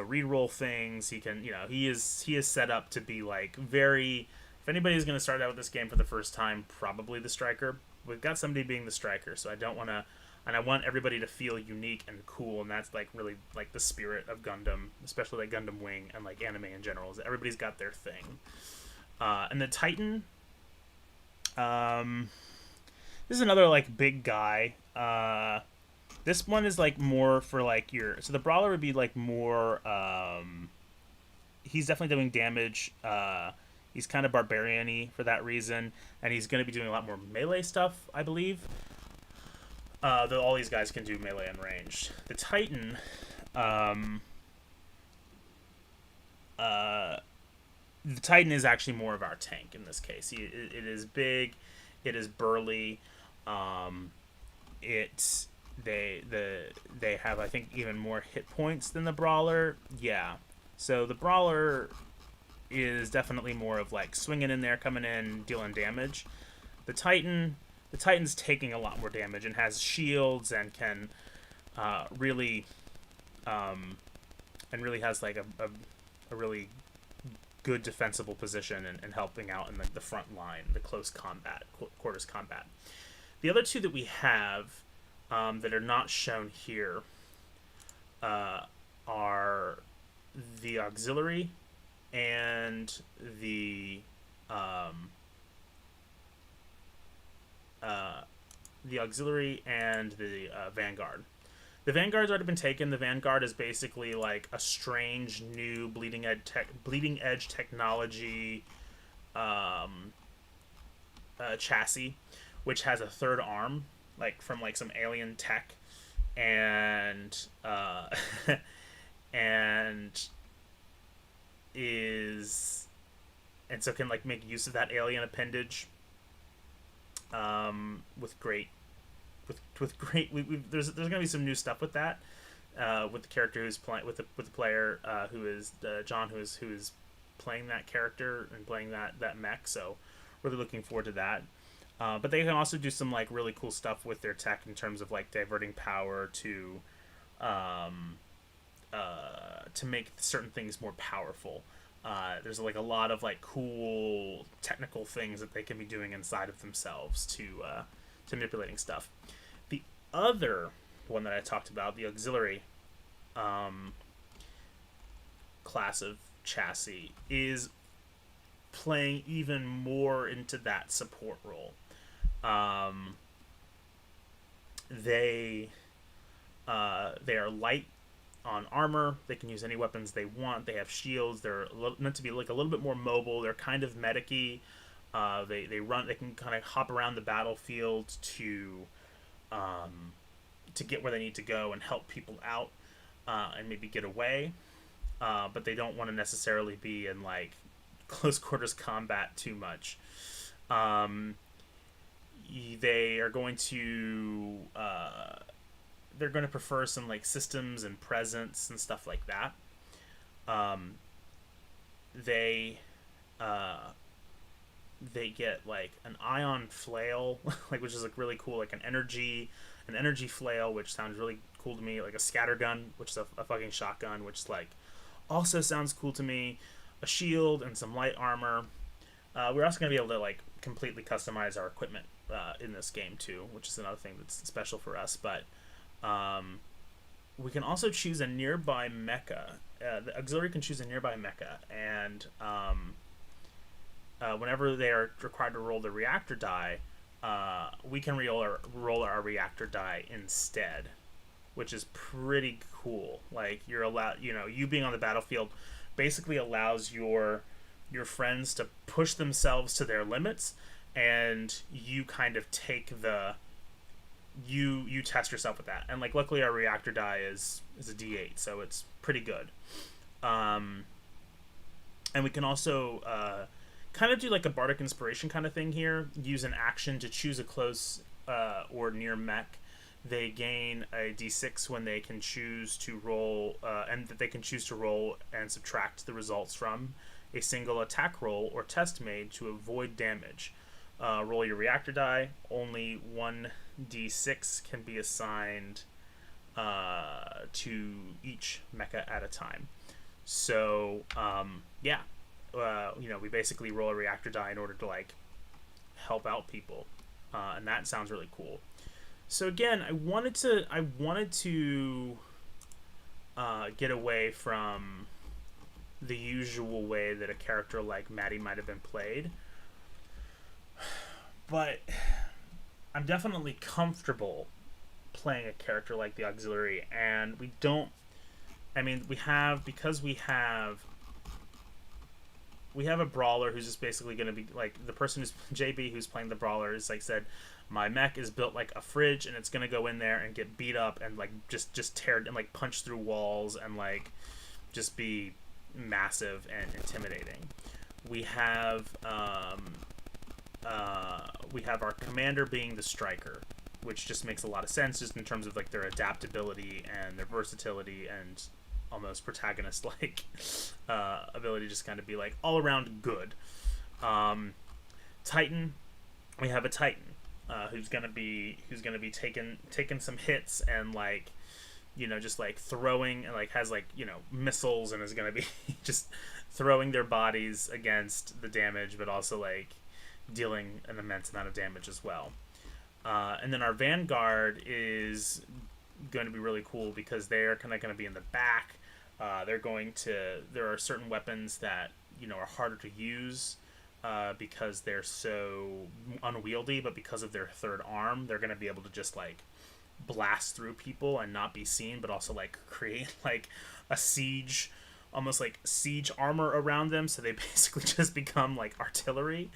re-roll things. He can, he is set up to be like very. If anybody's going to start out with this game for the first time, probably the striker. We've got somebody being the striker, so I don't want to. And I want everybody to feel unique and cool, and that's like really like the spirit of Gundam, especially like Gundam Wing and like anime in general. Is that everybody's got their thing. And the Titan, this is another like big guy. This one is like more for like so the Brawler would be like more. He's definitely doing damage. He's kind of barbarian-y for that reason, and he's going to be doing a lot more melee stuff, I believe. Though all these guys can do melee and ranged. The Titan, the Titan is actually more of our tank in this case. It is big, it is burly. They have, I think, even more hit points than the Brawler. Yeah, so the Brawler is definitely more of like swinging in there, coming in, dealing damage. The Titan's taking a lot more damage and has shields and can really has like a really good defensible position and helping out in the front line, the close combat, quarters combat. The other two that we have that are not shown here are the Auxilary and the Auxilary and the Vanguard. The Vanguard's already been taken. The Vanguard is basically like a strange new bleeding edge technology chassis, which has a third arm, like from like some alien tech, and so can like make use of that alien appendage. With great, there's gonna be some new stuff with that, with the character who's playing with the player who is John, who is playing that character and playing that mech. So really looking forward to that. But they can also do some like really cool stuff with their tech in terms of like diverting power to make certain things more powerful. There's like a lot of like cool technical things that they can be doing inside of themselves to manipulating stuff. The other one that I talked about, the Auxilary class of chassis, is playing even more into that support role. They are light on armor. They can use any weapons they want. They have shields. They're meant to be like a little bit more mobile. They're kind of medic-y. They run. They can kind of hop around the battlefield to get where they need to go and help people out, and maybe get away. But they don't want to necessarily be in like close quarters combat too much. They are going to they're going to prefer some like systems and presence and stuff like that. They get like an ion flail, like, which is like really cool, like an energy flail, which sounds really cool to me, like a scatter gun, which is a fucking shotgun, which like also sounds cool to me. A shield and some light armor. We're also going to be able to like completely customize our equipment in this game too, which is another thing that's special for us. But we can also choose a nearby mecha. The Auxiliary can choose a nearby mecha, and whenever they are required to roll the reactor die, we can roll our reactor die instead, which is pretty cool. Like, you're allowed, you being on the battlefield basically allows your friends to push themselves to their limits, and you kind of take the you test yourself with that. And like, luckily our reactor die is a D8, so it's pretty good. And we can also kind of do like a bardic inspiration kind of thing here. Use an action to choose a close or near mech. They gain a d6 when they can choose to roll, and that they can choose to roll and subtract the results from a single attack roll or test made to avoid damage. Roll your reactor die. Only 1d6 can be assigned to each mecha at a time. So, we basically roll a reactor die in order to like help out people, and that sounds really cool. So again, I wanted to get away from the usual way that a character like Maddie might have been played, but I'm definitely comfortable playing a character like the Auxilary, and we have a Brawler who's just basically going to be like, the person who's JB who's playing the Brawler is like said, my mech is built like a fridge, and it's going to go in there and get beat up and like just tear and like punch through walls and like just be massive and intimidating. We have our commander being the striker, which just makes a lot of sense just in terms of like their adaptability and their versatility and almost protagonist-like ability, just kind of be like all around good. Titan, we have a Titan who's gonna be taking some hits and like, just like throwing, and like has like, missiles, and is gonna be just throwing their bodies against the damage, but also like dealing an immense amount of damage as well. And then our Vanguard is going to be really cool because they're kind of going to be in the back. There are certain weapons that are harder to use because they're so unwieldy, but because of their third arm, they're going to be able to just like blast through people and not be seen, but also like create like a siege, almost like siege armor around them, so they basically just become like artillery,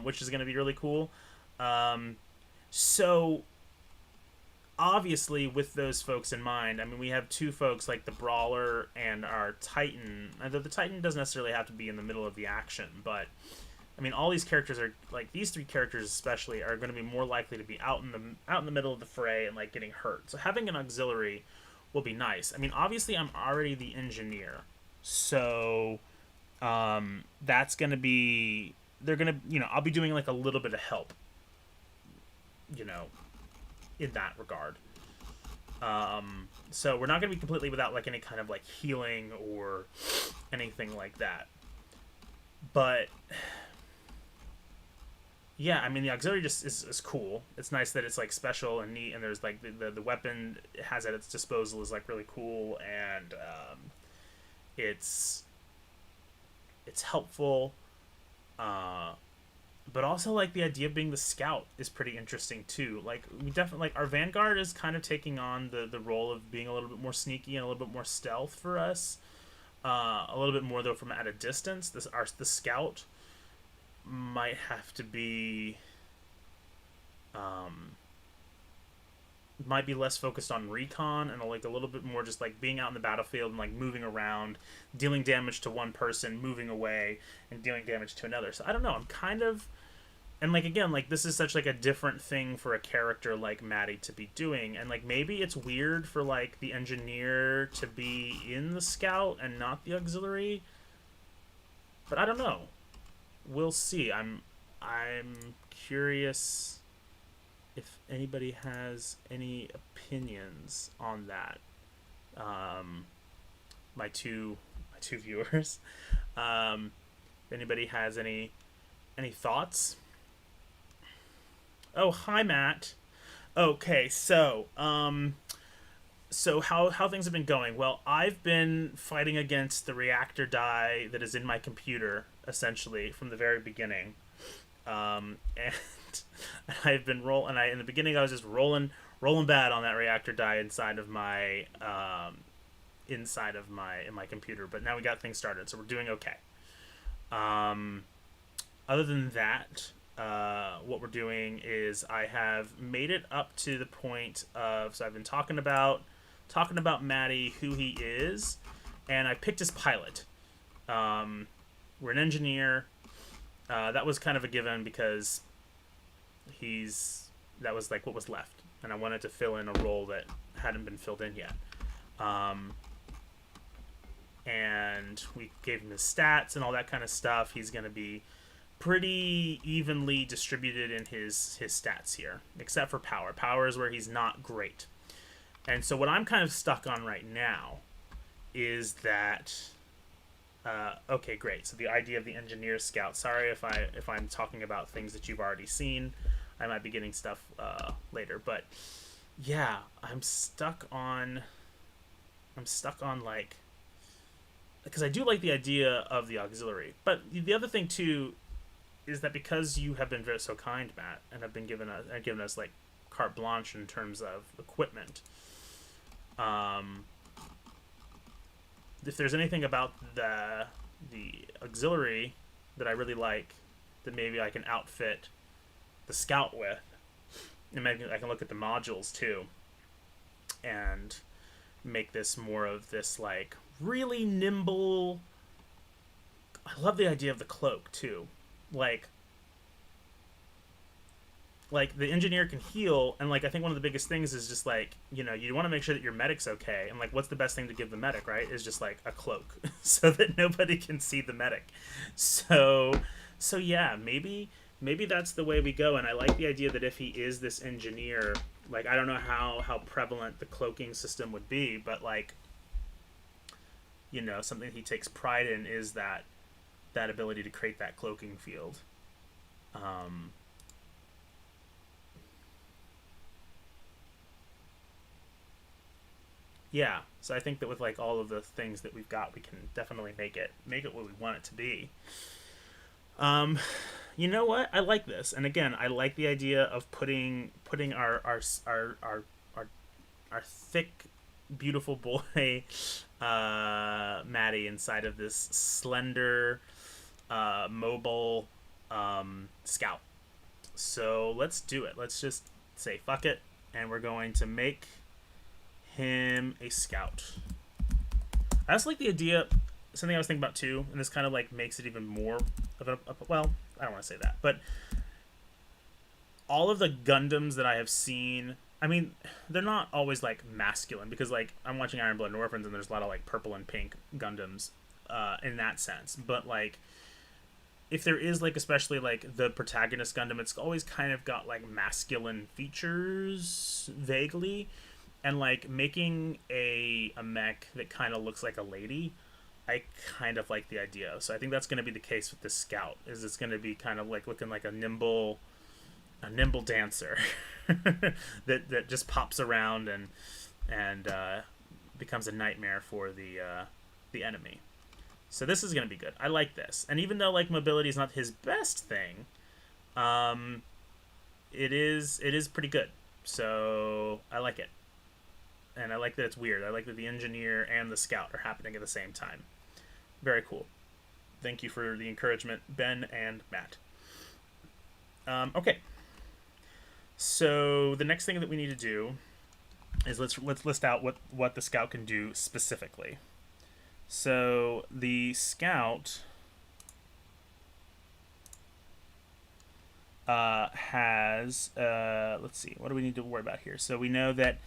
which is going to be really cool. So obviously, with those folks in mind, we have two folks like the Brawler and our Titan. Although the Titan doesn't necessarily have to be in the middle of the action, but all these characters are like, these three characters especially are going to be more likely to be out in the middle of the fray and like getting hurt. So having an Auxilary will be nice. Obviously, I'm already the engineer, so that's going to be, they're going to, I'll be doing like a little bit of help, in that regard. So we're not going to be completely without like any kind of like healing or anything like that. But yeah, the Auxiliary just is cool. It's nice that it's like special and neat, and there's like the weapon it has at its disposal is like really cool, and it's helpful. But also, like, the idea of being the scout is pretty interesting, too. Like, we definitely, like, our Vanguard is kind of taking on the role of being a little bit more sneaky and a little bit more stealth for us. A little bit more, though, from at a distance. The scout might have to be... might be less focused on recon and like a little bit more just like being out in the battlefield and like moving around, dealing damage to one person, moving away, and dealing damage to another. So I don't know, I'm kind of, and like again, like this is such like a different thing for a character like Maddie to be doing, and like maybe it's weird for like the engineer to be in the scout and not the Auxilary, but I don't know, we'll see. I'm curious if anybody has any opinions on that. My two viewers. If anybody has any thoughts. Oh, hi Matt. Okay, so how things have been going? Well, I've been fighting against the reactor die that is in my computer essentially from the very beginning. And I've been in the beginning I was just rolling bad on that reactor die inside of my in my computer, but now we got things started, so we're doing okay. Other than that, what we're doing is I have made it up to the point of, so I've been talking about Matty, who he is, and I picked his pilot. We're an engineer. That was kind of a given because that was like what was left, and I wanted to fill in a role that hadn't been filled in yet. And we gave him his stats and all that kind of stuff. He's going to be pretty evenly distributed in his stats here, except for power. Power is where he's not great. And so what I'm kind of stuck on right now is that okay, great. So the idea of the engineer scout. Sorry if I'm talking about things that you've already seen. I might be getting stuff later, but yeah, I'm stuck on like, because I do like the idea of the auxiliary. But the other thing too is that because you have been so kind, Matt, and have been given us like carte blanche in terms of equipment. If there's anything about the auxiliary that I really like, that maybe I can outfit the scout with, and maybe I can look at the modules too, and make this more of this like really nimble. I love the idea of the cloak too, like the engineer can heal, and like I think one of the biggest things is just like, you know, you want to make sure that your medic's okay, and like what's the best thing to give the medic, right, is just like a cloak so that nobody can see the medic. So yeah, maybe that's the way we go. And I like the idea that if he is this engineer, like I don't know how prevalent the cloaking system would be, but like, you know, something he takes pride in is that ability to create that cloaking field. Yeah, so I think that with like all of the things that we've got, we can definitely make it what we want it to be. You know what? I like this, and again, I like the idea of putting our thick, beautiful boy, Maddie, inside of this slender, mobile scout. So let's do it. Let's just say fuck it, and we're going to make him a scout. I also like the idea, something I was thinking about too, and this kind of like makes it even more of a well, I don't want to say that, but all of the Gundams that I have seen, I mean, they're not always like masculine, because like I'm watching Iron Blood and Orphans, and there's a lot of like purple and pink Gundams in that sense, but like if there is like, especially like the protagonist Gundam, it's always kind of got like masculine features vaguely. And like making a mech that kind of looks like a lady, I kind of like the idea. So I think that's going to be the case with this scout. Is it's going to be kind of like looking like a nimble dancer that just pops around and becomes a nightmare for the enemy. So this is going to be good. I like this. And even though like mobility is not his best thing, it is pretty good. So I like it. And I like that it's weird. I like that the engineer and the scout are happening at the same time. Very cool. Thank you for the encouragement, Ben and Matt. Okay. So the next thing that we need to do is let's list out what the scout can do specifically. So the scout has let's see, what do we need to worry about here? So we know that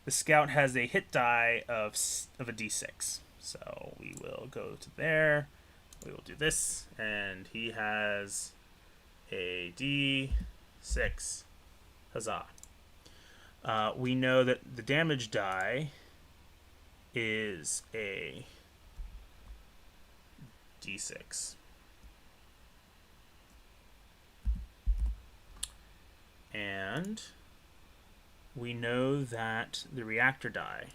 the scout has a hit die of a d6. So we will go to there. We will do this, and he has a d6. Huzzah. We know that the damage die is a d6. And we know that the reactor die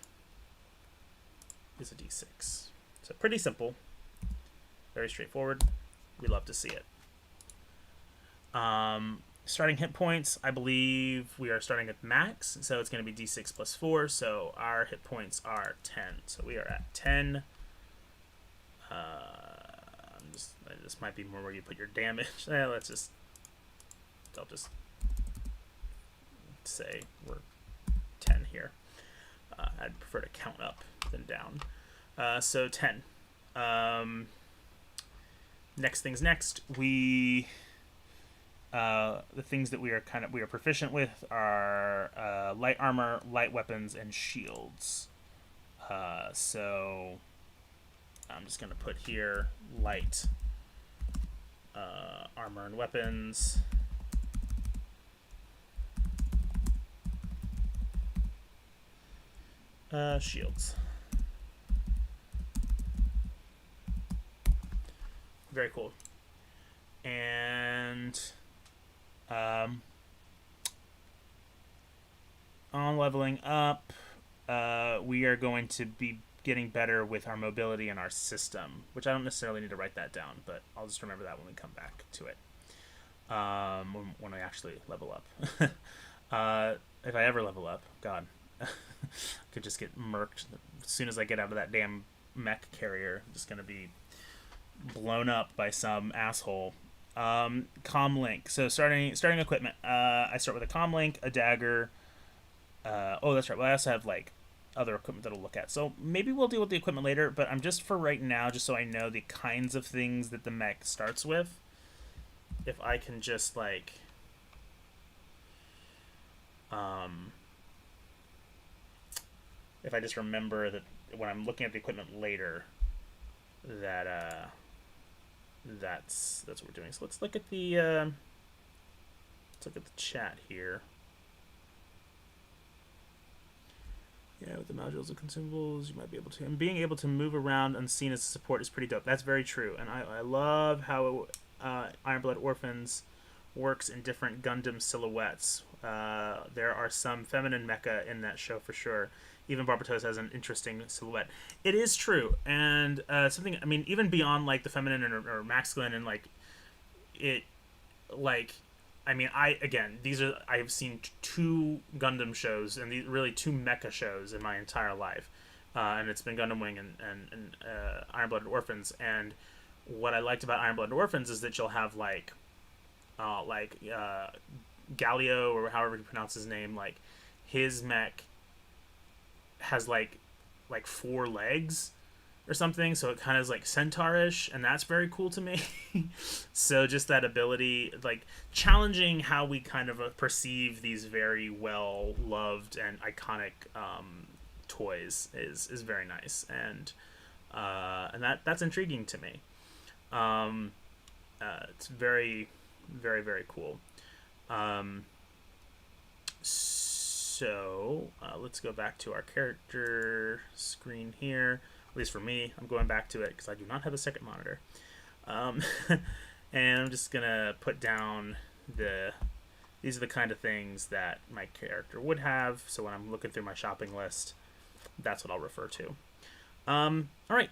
is a d6. So pretty simple. Very straightforward. We love to see it. Starting hit points, I believe we are starting at max, so it's going to be d6 plus 4, so our hit points are 10. So we are at 10. This might be more where you put your damage. I'll just say we're 10 here. I'd prefer to count up than down. So 10. Next things next. The things that we are proficient with are light armor, light weapons, and shields. So I'm just gonna put here light armor and weapons. Shields. Very cool. And on leveling up, we are going to be getting better with our mobility and our system, which I don't necessarily need to write that down, but I'll just remember that when we come back to it. When I actually level up. If I ever level up, God, I could just get murked as soon as I get out of that damn mech carrier. I'm just gonna be blown up by some asshole. Comm link. So starting equipment. I start with a comm link, a dagger. Oh, that's right. Well, I also have like other equipment that I'll look at. So maybe we'll deal with the equipment later, but I'm just for right now, just so I know the kinds of things that the mech starts with. If I can just like if I just remember that when I'm looking at the equipment later, that that's what we're doing. So let's look at the chat here. Yeah, with the modules and consumables, you might be able to. And being able to move around unseen as a support is pretty dope. That's very true. And I love how Ironblood Orphans works in different Gundam silhouettes. There are some feminine mecha in that show for sure. Even Barbatos has an interesting silhouette. It is true. And something, I mean, even beyond like the feminine or masculine and like it, like, I mean, I've seen 2 Gundam shows and really 2 mecha shows in my entire life. And it's been Gundam Wing and Iron-Blooded Orphans. And what I liked about Iron-Blooded Orphans is that you'll have like Galio, or however you pronounce his name, like his mech has like 4 legs or something, so it kind of is like centaurish, and that's very cool to me. So just that ability, like challenging how we kind of perceive these very well loved and iconic toys is very nice, and that's intriguing to me. It's very, very, very cool. So let's go back to our character screen here. At least for me, I'm going back to it because I do not have a second monitor. And I'm just gonna put down these are the kind of things that my character would have. So when I'm looking through my shopping list, that's what I'll refer to. All right.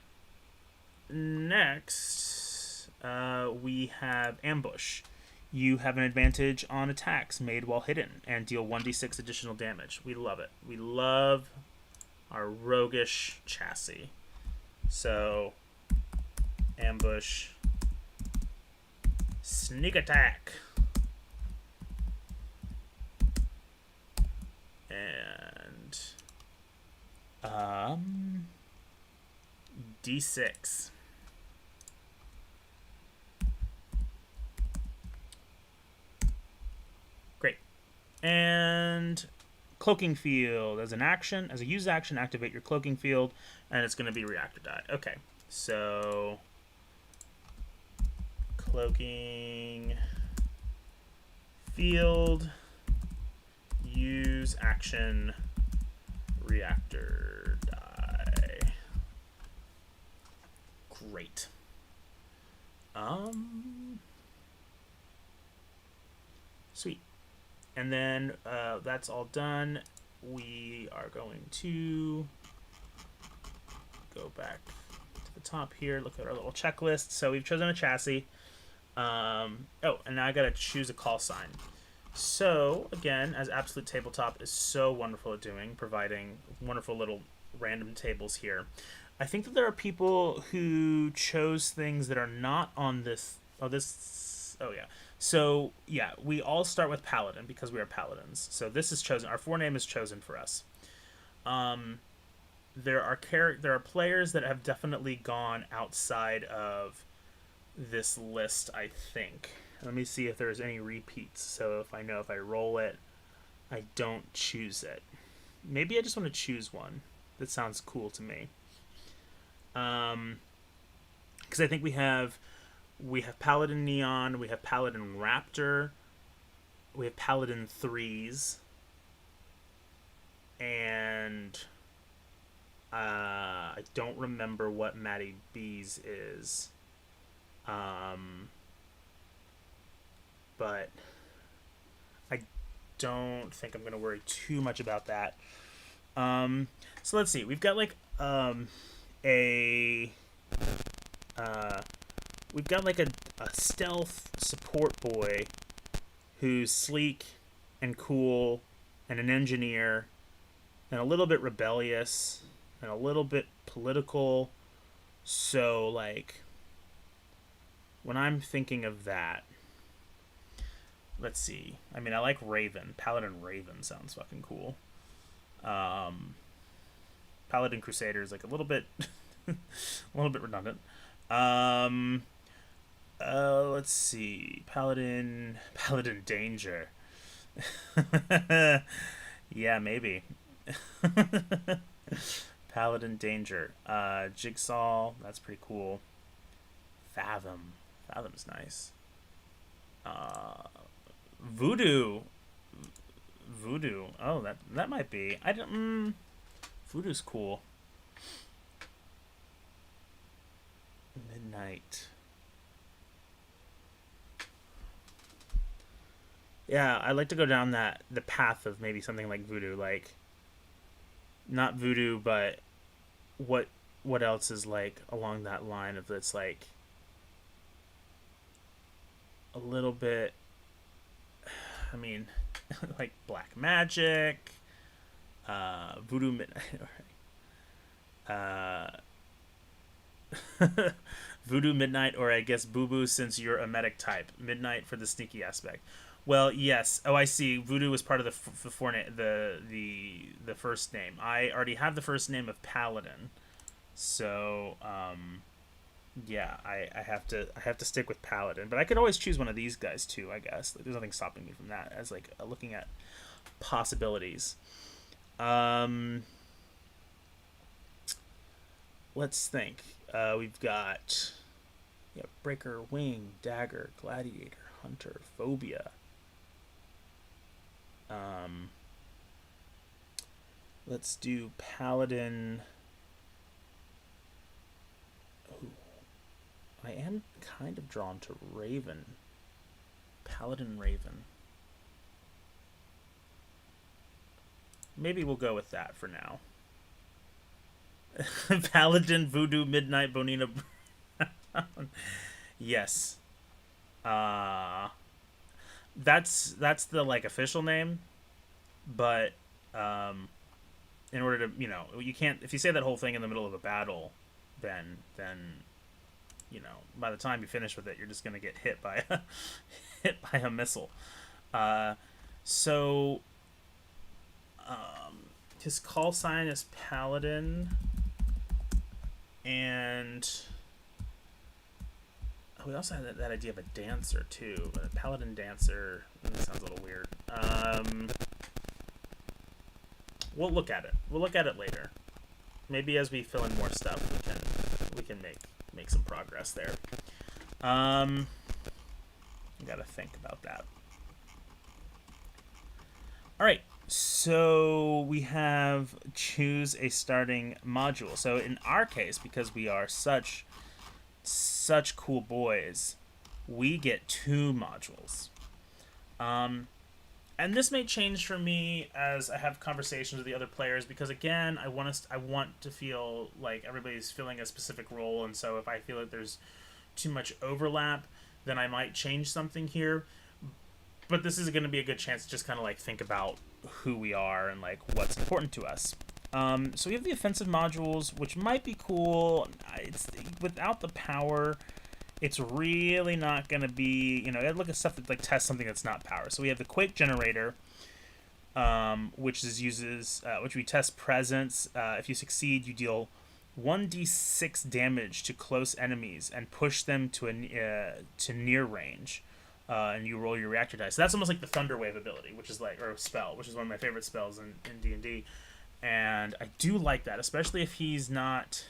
Next, we have Ambush. You have an advantage on attacks made while hidden and deal 1d6 additional damage. We love it. We love our roguish chassis. So, Ambush, Sneak Attack, and d6. Great. And Cloaking Field. As a use action, activate your Cloaking Field, and it's going to be reactor die. Okay, so Cloaking Field, use action, reactor die. Great. Sweet. And then that's all done. We are going to go back to the top here, look at our little checklist. So we've chosen a chassis. Oh, and now I got to choose a call sign. So, again, as Absolute Tabletop is so wonderful at doing, providing wonderful little random tables here, I think that there are people who chose things that are not on this. Oh, this. Oh, yeah. So, yeah, we all start with Paladin because we are Paladins. So, this is chosen. Our forename is chosen for us. There are players that have definitely gone outside of this list, I think. Let me see if there's any repeats. So if I know if I roll it, I don't choose it. Maybe I just want to choose one. That sounds cool to me. Because I think we have Paladin Neon, we have Paladin Raptor, we have Paladin Threes, and I don't remember what Matty B's is. But I don't think I'm going to worry too much about that. So let's see. We've got like a stealth support boy who's sleek and cool and an engineer and a little bit rebellious and a little bit political. So like when I'm thinking of that, let's see. I mean, I like Raven. Paladin Raven sounds fucking cool. Paladin Crusader is like a little bit redundant. Let's see. Paladin Danger. Yeah, maybe. Paladin Danger. Jigsaw, that's pretty cool. Fathom's nice. Voodoo. Oh, that might be. I don't. Voodoo's cool. Midnight. Yeah, I'd like to go down the path of maybe something like Voodoo, like not Voodoo, but what else is like along that line of that's like a little bit. I mean, like Black Magic, Voodoo Midnight, Voodoo Midnight, or I guess Boo Boo since you're a medic type. Midnight for the sneaky aspect. Well, yes. Oh, I see. Voodoo was part of the first name. I already have the first name of Paladin, so yeah, I have to stick with Paladin. But I could always choose one of these guys too. I guess like, there's nothing stopping me from that as like looking at possibilities. Let's think. We've got Breaker, Wing, Dagger, Gladiator, Hunter, Phobia. Let's do Paladin. Ooh. I am kind of drawn to Raven. Paladin Raven. Maybe we'll go with that for now. Paladin Voodoo Midnight Bonina. Yes. That's the like official name, but in order to you can't, if you say that whole thing in the middle of a battle, then by the time you finish with it, you're just gonna get hit by a missile. So his call sign is Paladin, and we also had that idea of a dancer too, a Paladin dancer. That sounds a little weird. We'll look at it. We'll look at it later. Maybe as we fill in more stuff, we can make some progress there. I gotta think about that. All right. So we have choose a starting module. So in our case, because we are such cool boys, we get 2 modules. And this may change for me as I have conversations with the other players, because again, I want to feel like everybody's filling a specific role, and so if I feel like there's too much overlap, then I might change something here. but this is going to be a good chance to just kind of like think about who we are and like what's important to us. So we have the offensive modules, which might be cool. It's without the power, it's really not going to be, you know, look at stuff that like tests something that's not power. So we have the Quake Generator, which we test presence. If you succeed, you deal 1d6 damage to close enemies and push them to near range. And you roll your reactor dice. So that's almost like the Thunder Wave ability, which is like, or spell, which is one of my favorite spells in D&D. And I do like that, especially if he's not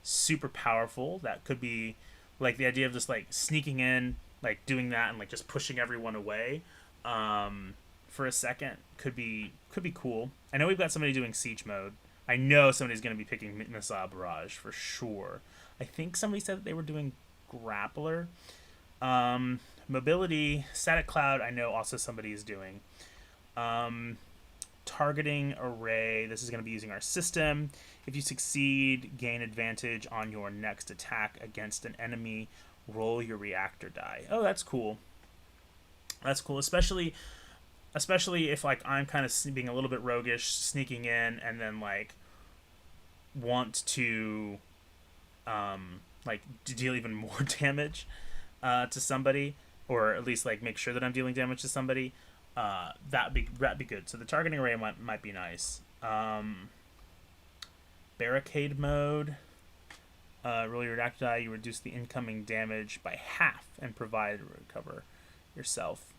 super powerful. That could be like the idea of just like sneaking in, like doing that and like just pushing everyone away for a second could be cool. I know we've got somebody doing siege mode. I know somebody's going to be picking Missile Barrage for sure. I think somebody said that they were doing Grappler. Mobility, Static Cloud, I know also somebody is doing. Targeting Array, this is going to be using our system. If you succeed, gain advantage on your next attack against an enemy. Roll your reactor die. Oh, that's cool. That's cool, especially if like I'm kind of being a little bit roguish, sneaking in, and then like want to like deal even more damage to somebody, or at least like make sure that I'm dealing damage to somebody. That'd be good. So the targeting array might be nice. Barricade Mode. Roll your reactor die. You reduce the incoming damage by half and recover yourself.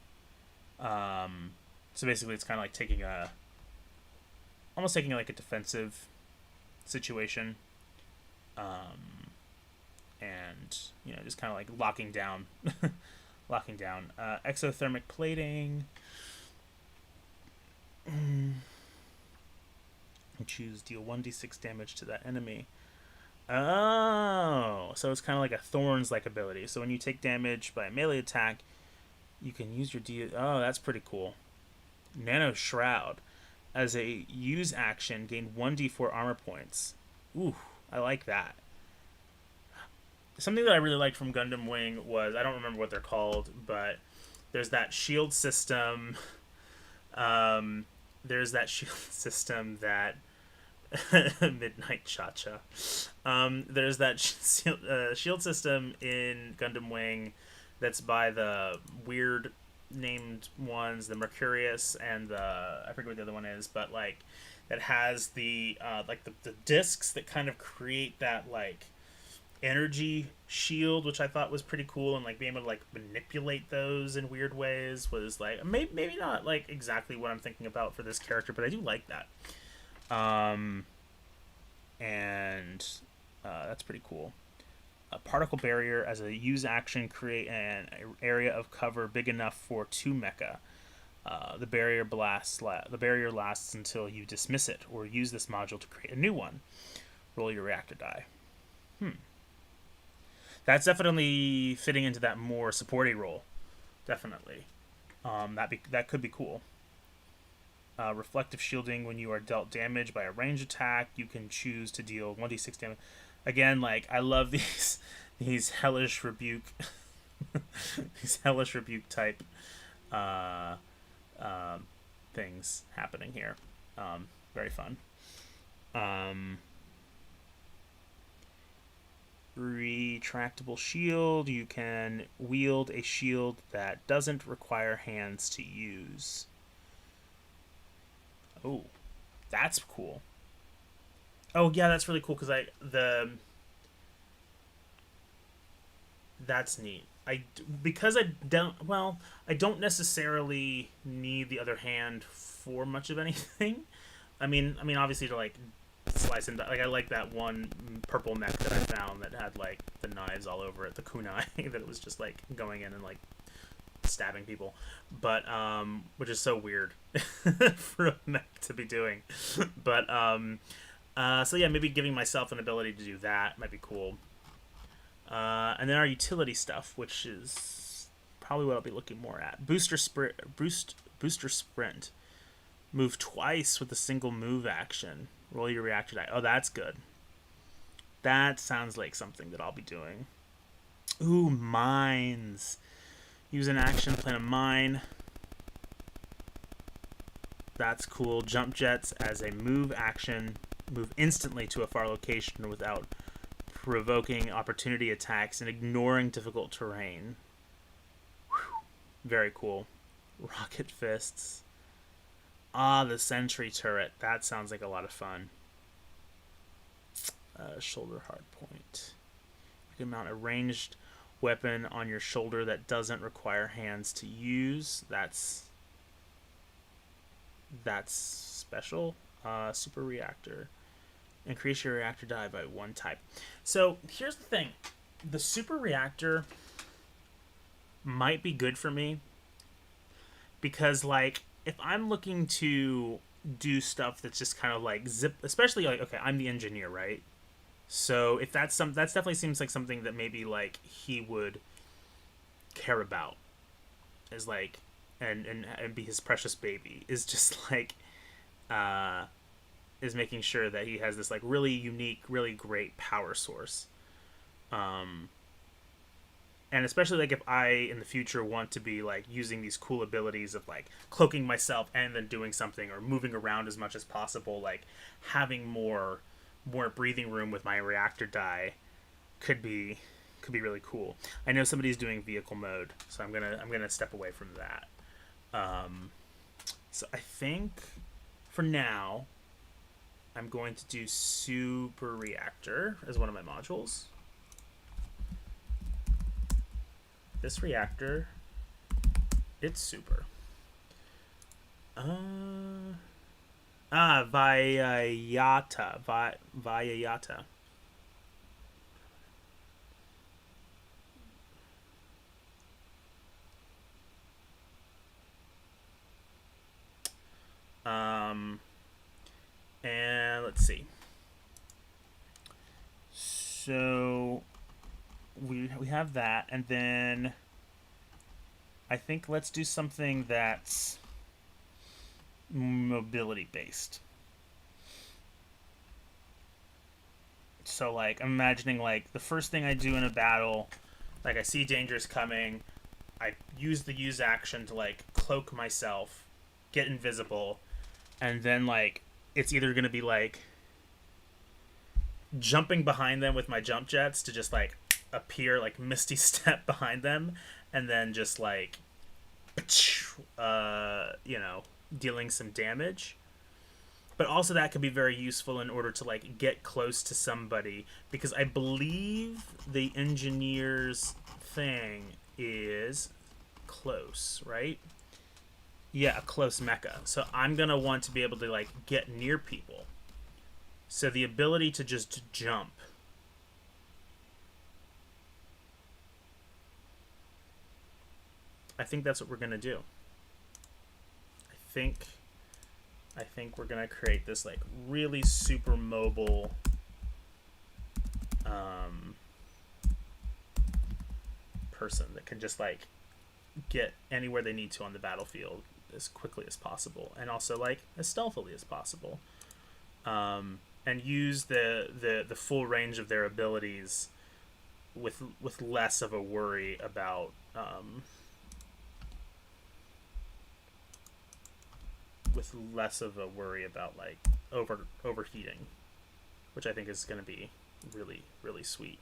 So basically, it's kind of like almost taking like a defensive situation, and you know, just kind of like locking down. Exothermic plating. Choose deal 1d6 damage to that enemy. Oh, so it's kind of like a Thorns-like ability. So when you take damage by a melee attack, you can use your Oh, that's pretty cool. Nanos Shroud. As a use action, gain 1d4 armor points. Ooh, I like that. Something that I really liked from Gundam Wing was, I don't remember what they're called, but there's that shield system. There's that shield system that Midnight Cha-Cha. There's that shield system in Gundam Wing that's by the weird named ones, the Mercurius and the, I forget what the other one is, but like that has the like the discs that kind of create that like energy shield, which I thought was pretty cool, and like being able to like manipulate those in weird ways was like maybe not like exactly what I'm thinking about for this character, but I do like that. And that's pretty cool. A particle barrier, as a use action, create an area of cover big enough for 2 mecha. The barrier lasts until you dismiss it or use this module to create a new one. Roll your reactor die. That's definitely fitting into that more supporty role. Definitely. That could be cool. Reflective shielding, when you are dealt damage by a range attack, you can choose to deal 1d6 damage. Again, like, I love these hellish rebuke these hellish rebuke type things happening here. Very fun. Retractable shield, you can wield a shield that doesn't require hands to use. Oh, that's cool. Oh yeah, that's really cool because that's neat. I don't necessarily need the other hand for much of anything. I mean obviously to like slice and like I like that one purple mech that I found that had like the knives all over it, the kunai that it was just like going in and like stabbing people, but which is so weird for a mech to be doing. But so yeah, maybe giving myself an ability to do that might be cool. And then our utility stuff, which is probably what I'll be looking more at. Booster sprint. Move twice with a single move action. Roll your reactor die. Oh, that's good. That sounds like something that I'll be doing. Ooh, mines. Use an action, plant a mine. That's cool. Jump jets as a move action. Move instantly to a far location without provoking opportunity attacks and ignoring difficult terrain. Whew. Very cool. Rocket fists. Ah, the sentry turret. That sounds like a lot of fun. Shoulder hard point. You can mount a ranged weapon on your shoulder that doesn't require hands to use. That's special. Super reactor. Increase your reactor die by 1 type. So here's the thing. The super reactor might be good for me because, like, if I'm looking to do stuff that's just kind of like zip, especially like, okay, I'm the engineer, right? So if that's definitely seems like something that maybe like he would care about, is like, and be his precious baby, is just like, is making sure that he has this like really unique, really great power source. And especially like if I in the future want to be like using these cool abilities of like cloaking myself and then doing something, or moving around as much as possible, like having more breathing room with my reactor die could be really cool. I know somebody's doing vehicle mode, so I'm gonna step away from that. So I think for now I'm going to do super reactor as one of my modules. This reactor, it's super. Vayayata. Vayayata. And let's see. So we have that, and then I think let's do something that's mobility based. So like I'm imagining like the first thing I do in a battle, like I see dangers coming, I use the use action to like cloak myself, get invisible, and then like it's either gonna be like jumping behind them with my jump jets to just like appear like misty step behind them, and then just like dealing some damage. But also that could be very useful in order to like get close to somebody, because I believe the engineer's thing is close, right? Yeah, a close mecha. So I'm gonna want to be able to like get near people. So the ability to just jump. I think that's what we're gonna do. I think we're gonna create this like really super mobile person that can just like get anywhere they need to on the battlefield as quickly as possible, and also like as stealthily as possible, and use the full range of their abilities with less of a worry about like overheating, which I think is going to be really, really sweet.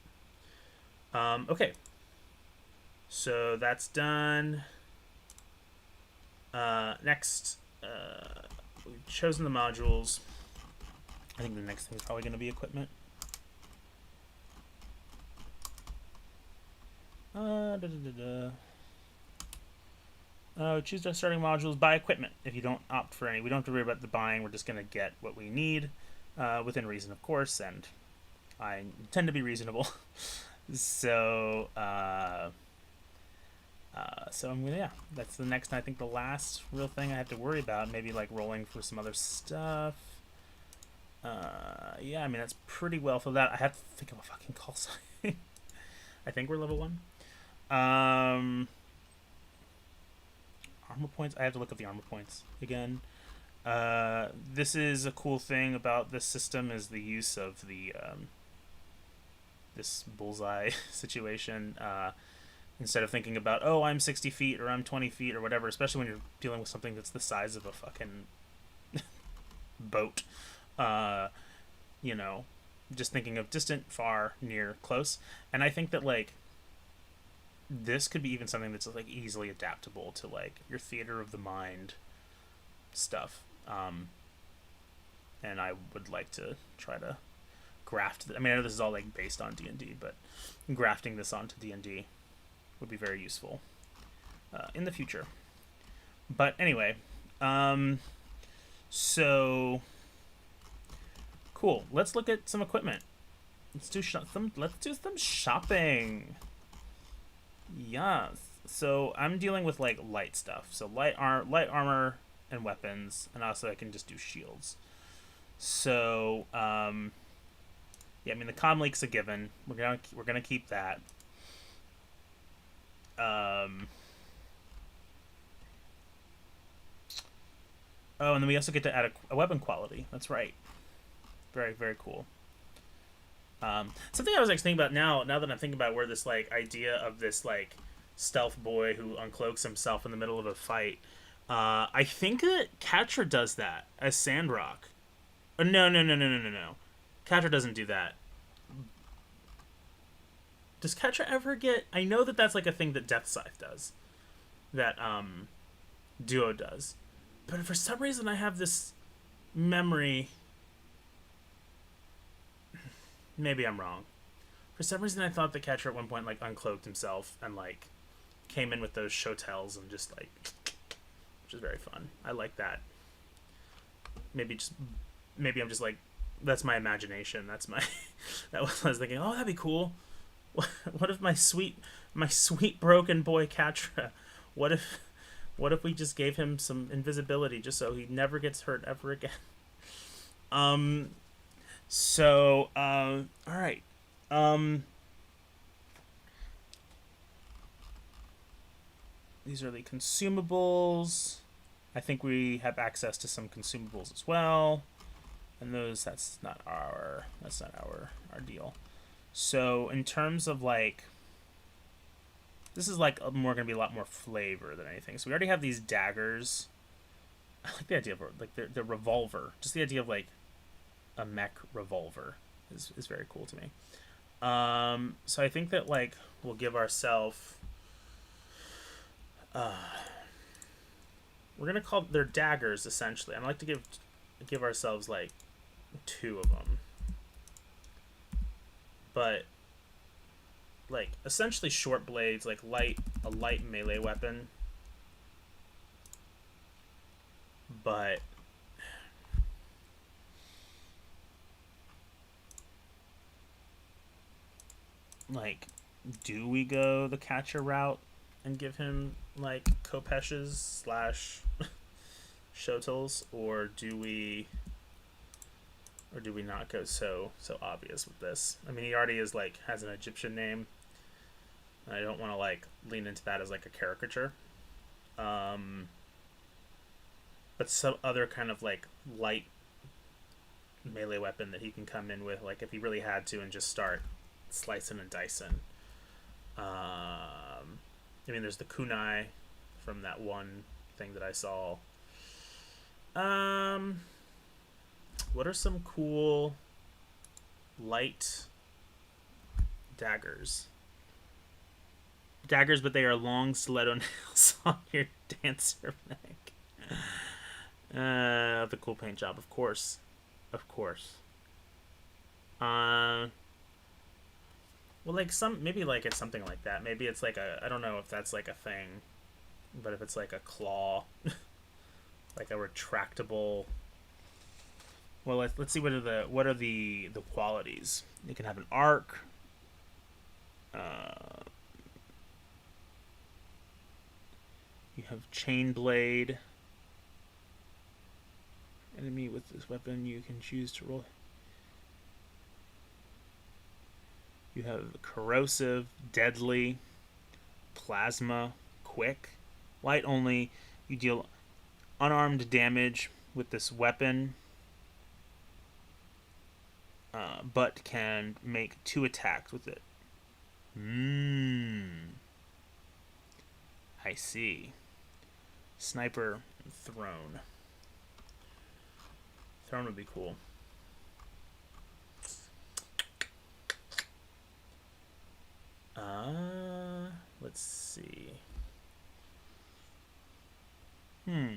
Okay, so that's done. Next, we've chosen the modules. I think the next thing is probably going to be equipment. Choose our starting modules. Buy equipment if you don't opt for any. We don't have to worry about the buying. We're just going to get what we need, within reason, of course, and I tend to be reasonable. So, so I'm gonna, yeah, that's the next, I think the last real thing I have to worry about. Maybe like rolling for some other stuff. Yeah, I mean, that's pretty well filled out. I have to think of a fucking call sign. I think we're level 1. Armor points. I have to look up the armor points again. This is a cool thing about this system, is the use of the this bullseye situation. Instead of thinking about, oh, I'm 60 feet or I'm 20 feet or whatever, especially when you're dealing with something that's the size of a fucking boat. You know, just thinking of distant, far, near, close. And I think that like this could be even something that's like easily adaptable to like your theater of the mind stuff. And I would like to try to I mean, I know this is all like based on D&D, but grafting this onto D&D would be very useful in the future. But anyway, so cool. Let's look at some equipment. Let's do some shopping. Yes. So I'm dealing with like light stuff. So light armor and weapons, and also I can just do shields. So yeah, I mean the comm leak's a given. We're gonna keep that. Oh, and then we also get to add a weapon quality. That's right. Very, very cool. Something I was like thinking about now that I'm thinking about where this like idea of this like stealth boy who uncloaks himself in the middle of a fight. I think that Catra does that as Sandrock. No. Catra doesn't do that. Does Catra ever get? I know that that's like a thing that Death Scythe does. That Duo does. But for some reason I have this memory. Maybe I'm wrong. For some reason I thought that Catra at one point like uncloaked himself and like came in with those shotels and just like, which is very fun. I like that. Maybe I'm just like, that's my imagination. That was I was thinking. Oh, that'd be cool. What if my sweet broken boy Catra? What if we just gave him some invisibility just so he never gets hurt ever again? So all right. These are the consumables. I think we have access to some consumables as well. And that's not our deal. So in terms of like, this is like more gonna be a lot more flavor than anything. So we already have these daggers. I like the idea of like the revolver. Just the idea of like a mech revolver is very cool to me. So I think that like we'll give ourselves. We're gonna call they're daggers essentially. I'd like to give ourselves like 2 of them, but like essentially short blades, like a light melee weapon, but like, do we go the Catcher route and give him like Kopeshes / Shotels, or do we not go so obvious with this? I mean, he already is like has an Egyptian name. And I don't want to like lean into that as like a caricature. But some other kind of like light melee weapon that he can come in with, like if he really had to, and just start slicing and dicing. I mean, there's the kunai from that one thing that I saw. What are some cool light daggers? Daggers, but they are long stiletto nails on your dancer neck. The cool paint job, of course. Well, like maybe like it's something like that. Maybe it's like I don't know if that's like a thing, but if it's like a claw, like a retractable. Well, let's see what are the qualities. You can have an arc. You have chain blade. Enemy with this weapon, you can choose to roll. You have corrosive, deadly, plasma, quick, light only. You deal unarmed damage with this weapon, but can make 2 attacks with it. I see. Sniper throne. Throne would be cool. Let's see. Let's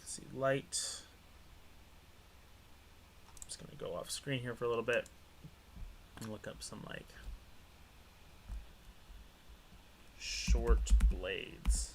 see. Light. I'm just gonna go off screen here for a little bit and look up some like short blades.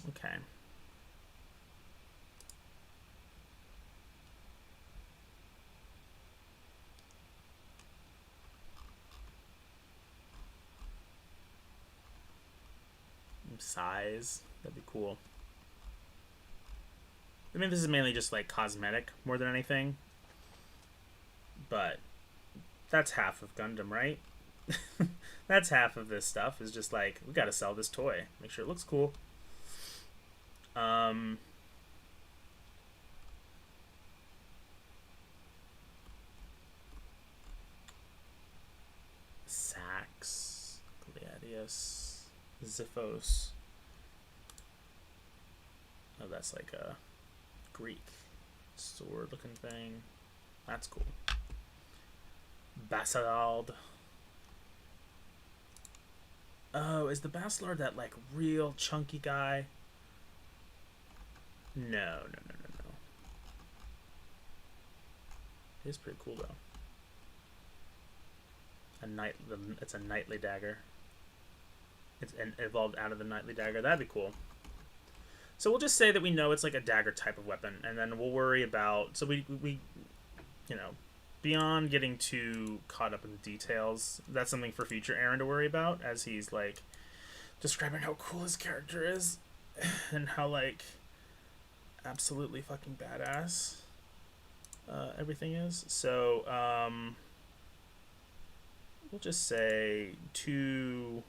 Okay. Size, that'd be cool. I mean, this is mainly just like cosmetic more than anything, but that's half of Gundam, right? That's half of this stuff, is just like, we gotta sell this toy, make sure it looks cool. Sax, Gladius, Xiphos. Oh, that's like a Greek sword looking thing. That's cool. Basilard. Oh, is the Basilard that like real chunky guy? No. It's pretty cool though. It's a knightly dagger. It's evolved out of the knightly dagger. That'd be cool. So we'll just say that we know it's like a dagger type of weapon, and then we'll worry about. So we you know, beyond getting too caught up in the details, that's something for future Aaron to worry about, as he's like describing how cool his character is and how like absolutely fucking badass everything is. So we'll just say two.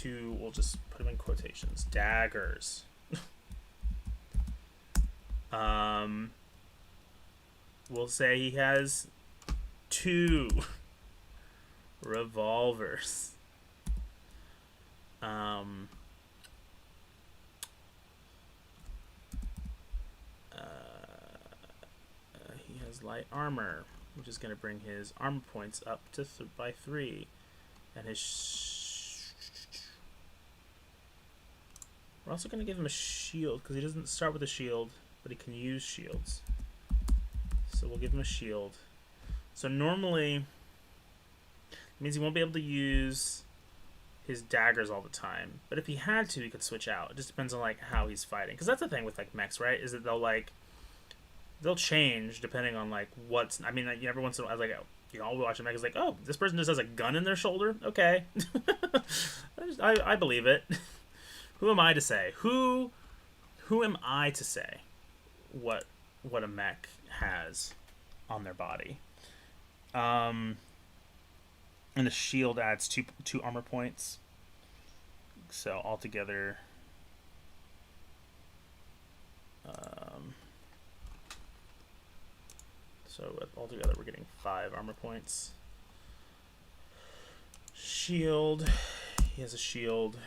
We'll just put them in quotations. Daggers. We'll say he has 2 revolvers. He has light armor, which is going to bring his armor points up to by 3, and his we're also going to give him a shield, because he doesn't start with a shield, but he can use shields. So we'll give him a shield. So normally, it means he won't be able to use his daggers all the time. But if he had to, he could switch out. It just depends on like how he's fighting. Because that's the thing with like mechs, right? Is that they'll change depending on like what's. I mean, like, every once in a while, like, you know, I'll watch a mech. It's like, oh, this person just has a gun in their shoulder. Okay, I believe it. Who am I to say? Who am I to say what a mech has on their body? And the shield adds two armor points. So altogether, we're getting 5 armor points. Shield. He has a shield.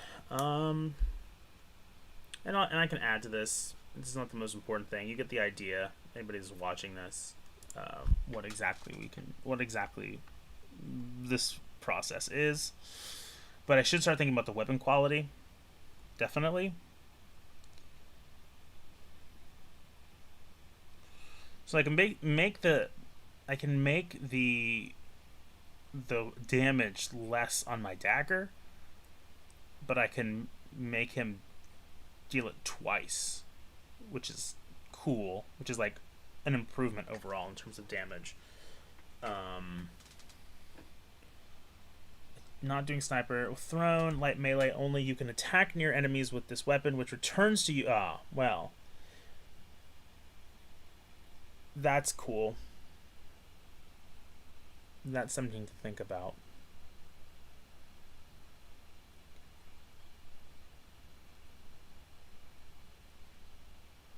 And I can add to this. This is not the most important thing. You get the idea. Anybody who's watching this, what exactly this process is. But I should start thinking about the weapon quality. Definitely. So I can make the damage less on my dagger, but I can make him deal it twice, which is cool, which is like an improvement overall in terms of damage. not doing sniper. Thrown, light melee only. You can attack near enemies with this weapon, which returns to you. Ah, well. That's cool. That's something to think about.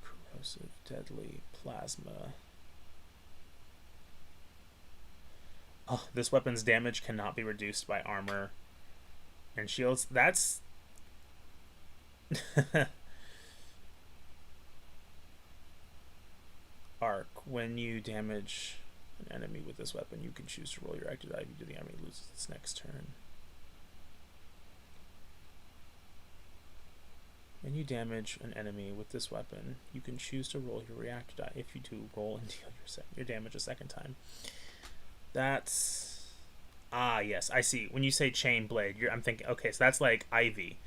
Corrosive, deadly, plasma. Oh, this weapon's damage cannot be reduced by armor and shields. That's... Arc. When you damage an enemy with this weapon, you can choose to roll your active die to the enemy loses its next turn. When you damage an enemy with this weapon, you can choose to roll your reactor die. If you do, roll and deal your damage a second time. That's... Ah, yes, I see. When you say Chain Blade, I'm thinking, okay, so that's like Ivy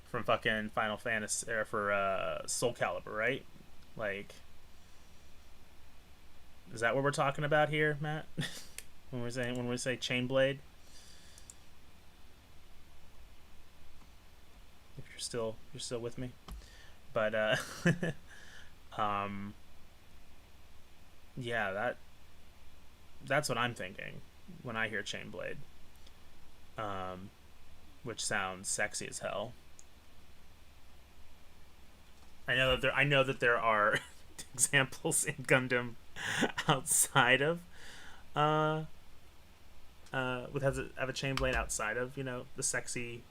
from fucking Final Fantasy, or for Soul Calibur, right? Like... Is that what we're talking about here, Matt? when we say Chain Blade? If you're still with me. But yeah, that's what I'm thinking when I hear Chain Blade. Which sounds sexy as hell. I know that there are examples in Gundam outside of with have a chain blade outside of, you know, the sexy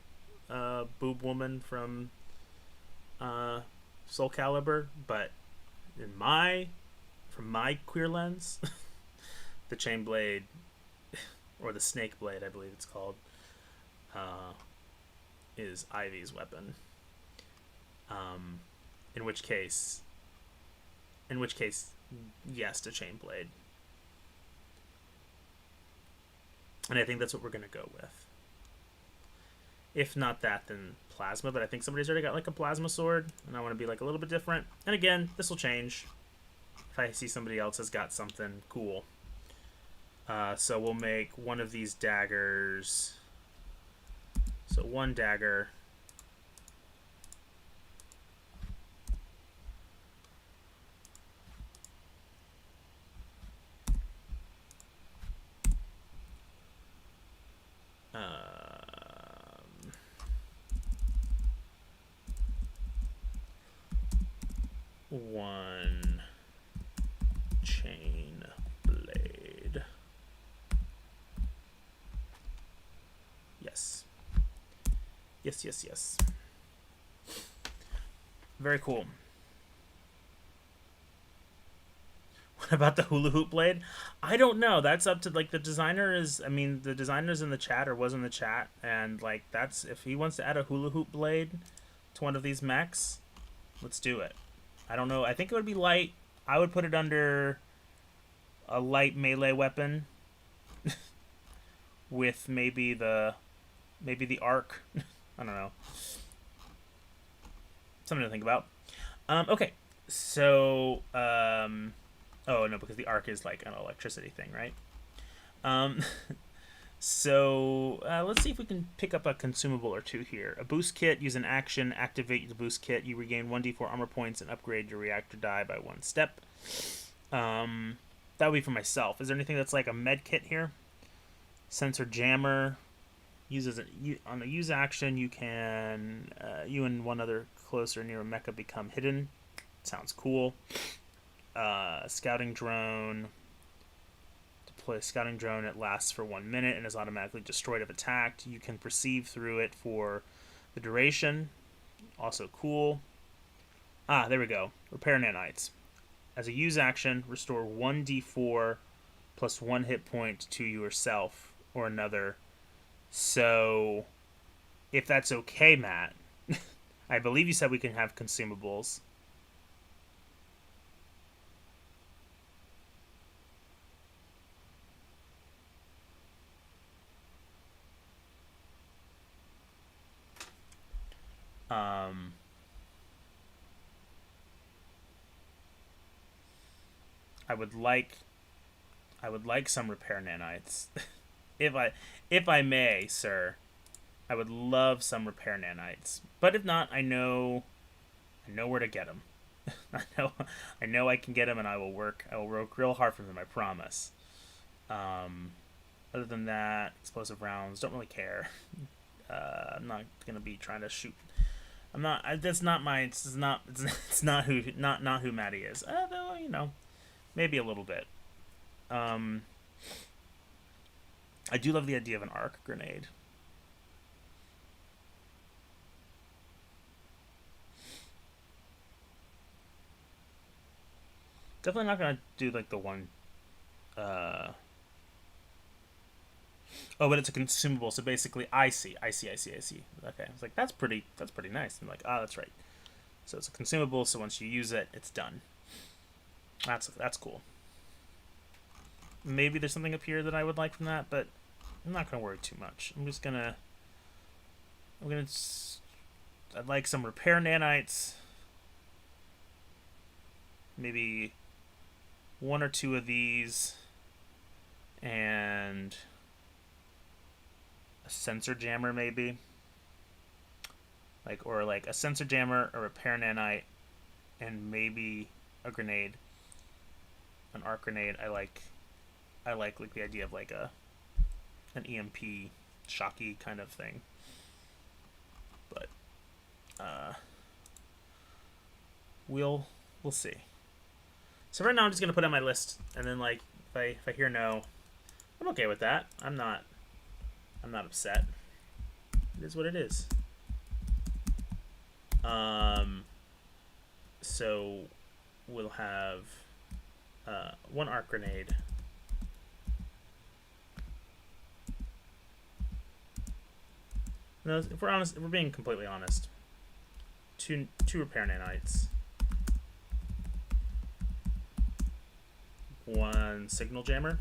boob woman from Soul Calibur, but from my queer lens, the chain blade, or the snake blade, I believe it's called, is Ivy's weapon. In which case, yes, to chain blade. And I think that's what we're gonna go with. If not that, then plasma. But I think somebody's already got like a plasma sword, and I want to be like a little bit different. And again, this will change if I see somebody else has got something cool. So we'll make one of these daggers. So one dagger. One chain blade. Yes. Yes. Very cool. What about the hula hoop blade? I don't know. That's up to, like, the designer is... I mean, the designer's in the chat, or was in the chat, and, like, that's... If he wants to add a hula hoop blade to one of these mechs, let's do it. I don't know. I think it would be light. I would put it under a light melee weapon with maybe the arc. I don't know. Something to think about. Okay. So, oh no, because the arc is like an electricity thing, right? So let's see if we can pick up a consumable or two here. A boost kit. Use an action. Activate the boost kit. You regain 1d4 armor points and upgrade your reactor die by 1 step. That would be for myself. Is there anything that's like a med kit here? Sensor jammer. On a use action, you can you and one other closer near a mecha become hidden. Sounds cool. Scouting drone. Deploy a scouting drone. It lasts for 1 minute and is automatically destroyed if attacked. You can perceive through it for the duration. Also cool. There we go. Repair nanites. As a use action, restore 1d4 plus 1 hit point to yourself or another. So, if that's okay, Matt, I believe you said we can have consumables. I would like some repair nanites. If I may, sir. I would love some repair nanites, but if not, I know where to get them. I know I can get them, and I will work real hard for them. I promise. Other than that, explosive rounds, don't really care. I'm not gonna be trying to shoot. I'm not. That's not my. It's not. It's not who Maddie is. Though maybe a little bit. I do love the idea of an arc grenade. Definitely not gonna do like the one. Oh, but it's a consumable, so basically, I see. Okay, I was like, that's pretty nice. I'm like, that's right. So it's a consumable, so once you use it, it's done. That's cool. Maybe there's something up here that I would like from that, but I'm not gonna worry too much. I'd like some repair nanites. Maybe one or two of these, and a sensor jammer maybe. Or a sensor jammer, a repair nanite, and maybe a grenade. An arc grenade. I like the idea of like an EMP shocky kind of thing. But we'll see. So right now I'm just gonna put on my list, and then like if I hear no, I'm okay with that. I'm not upset. It is what it is. So we'll have one arc grenade. No, if we're being completely honest, two repair nanites, one signal jammer,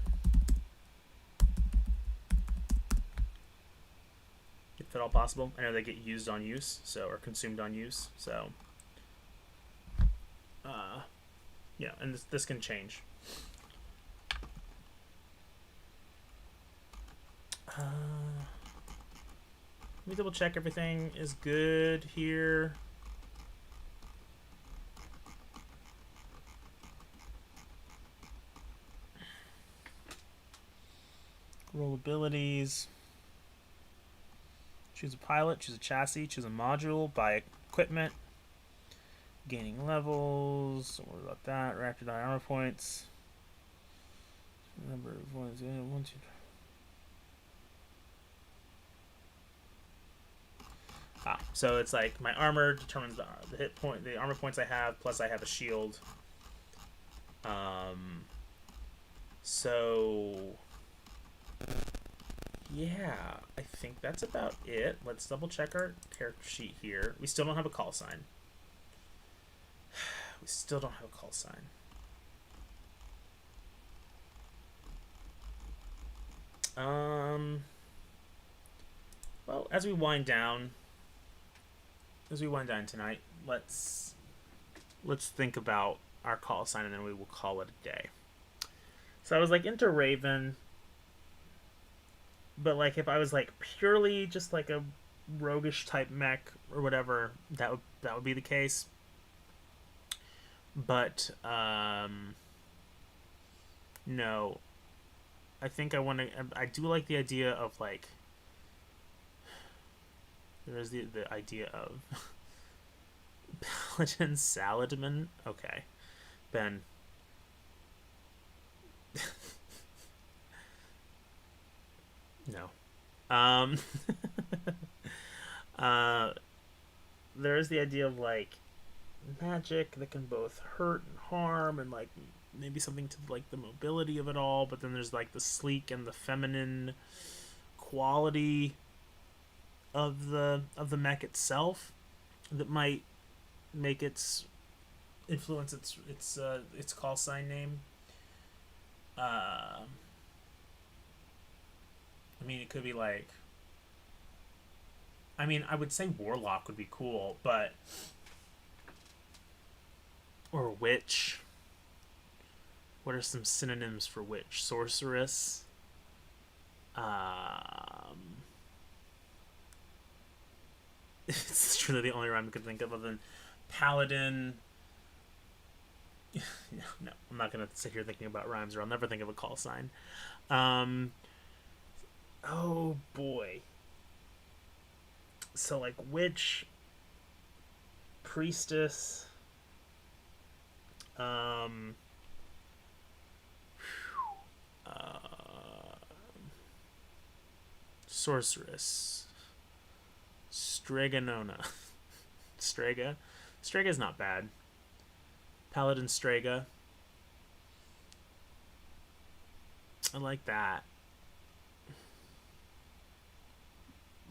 if at all possible. I know they get used on use, or consumed on use, so yeah, and this can change. Let me double check everything is good here. Roll abilities. Choose a pilot, choose a chassis, choose a module, buy equipment. Gaining levels. Don't worry about that. Reactor die armor points. Number of ones. 1, 2. So it's like my armor determines the hit point, the armor points I have, plus I have a shield. So yeah, I think that's about it. Let's double check our character sheet here. We still don't have a call sign. We still don't have a call sign. Well, as we wind down tonight, let's think about our call sign, and then we will call it a day. So I was like into Raven, but like if I was like purely just like a roguish type mech or whatever, that would be the case. But no, I think I do like the idea of like, there's the idea of Paladin Saladman. Okay, Ben. No. There's the idea of like magic that can both hurt and harm, and like maybe something to like the mobility of it all, but then there's like the sleek and the feminine quality of the mech itself that might make its influence its call sign name. I mean, it could be like, I mean, I would say warlock would be cool, but, or witch. What are some synonyms for witch? Sorceress. It's truly the only rhyme I could think of other than Paladin. No, I'm not gonna sit here thinking about rhymes, or I'll never think of a call sign. Oh boy. So like, which priestess? Uh, sorceress. Stregonona. Strega. Strega's not bad. Paladin Strega. I like that.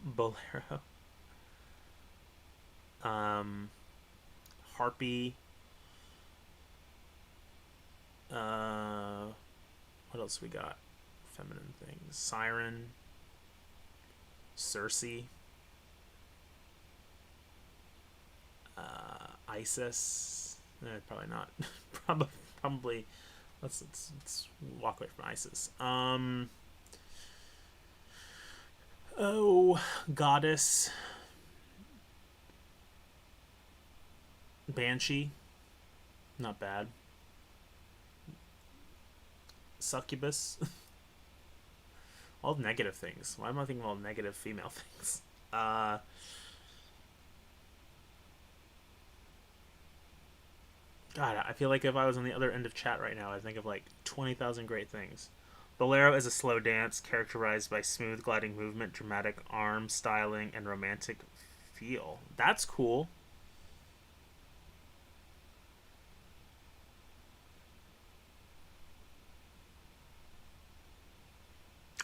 Bolero. Harpy. What else we got? Feminine things. Siren. Circe. Isis. Probably not. Probably. Let's walk away from Isis. Oh, goddess. Banshee. Not bad. Succubus. All negative things. Why am I thinking of all negative female things? God, I feel like if I was on the other end of chat right now, I'd think of like 20,000 great things. Bolero is a slow dance characterized by smooth gliding movement, dramatic arm styling, and romantic feel. That's cool.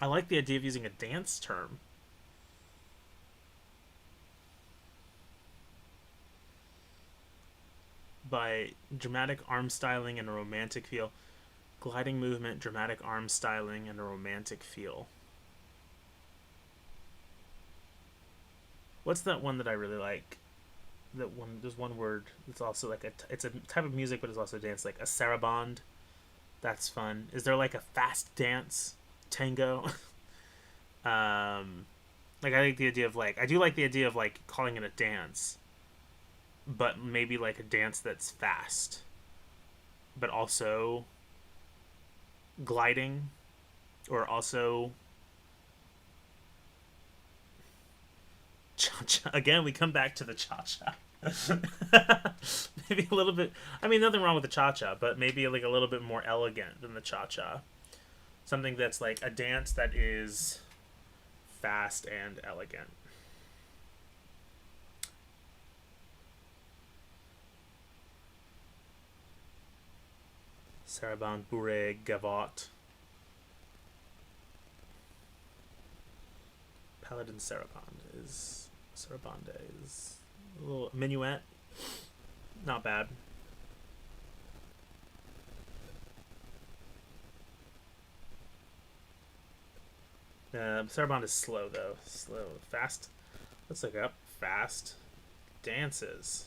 I like the idea of using a dance term. By dramatic arm styling and a romantic feel. Gliding movement, dramatic arm styling, and a romantic feel. What's that one that I really like? That one. There's one word. It's also like it's a type of music, but it's also a dance. Like a saraband. That's fun. Is there like a fast dance? Tango. Like I like the idea of like I do like the idea of like calling it a dance, but maybe like a dance that's fast, but also gliding, or also cha-cha. Again, we come back to the cha-cha. Maybe a little bit. I mean, nothing wrong with the cha-cha, but maybe like a little bit more elegant than the cha-cha. Something that's like a dance that is fast and elegant. Saraband, bourrée, gavotte. Paladin sarabande is a little minuet. Not bad. Sarabande is slow though. Slow. Fast. Let's look up fast dances.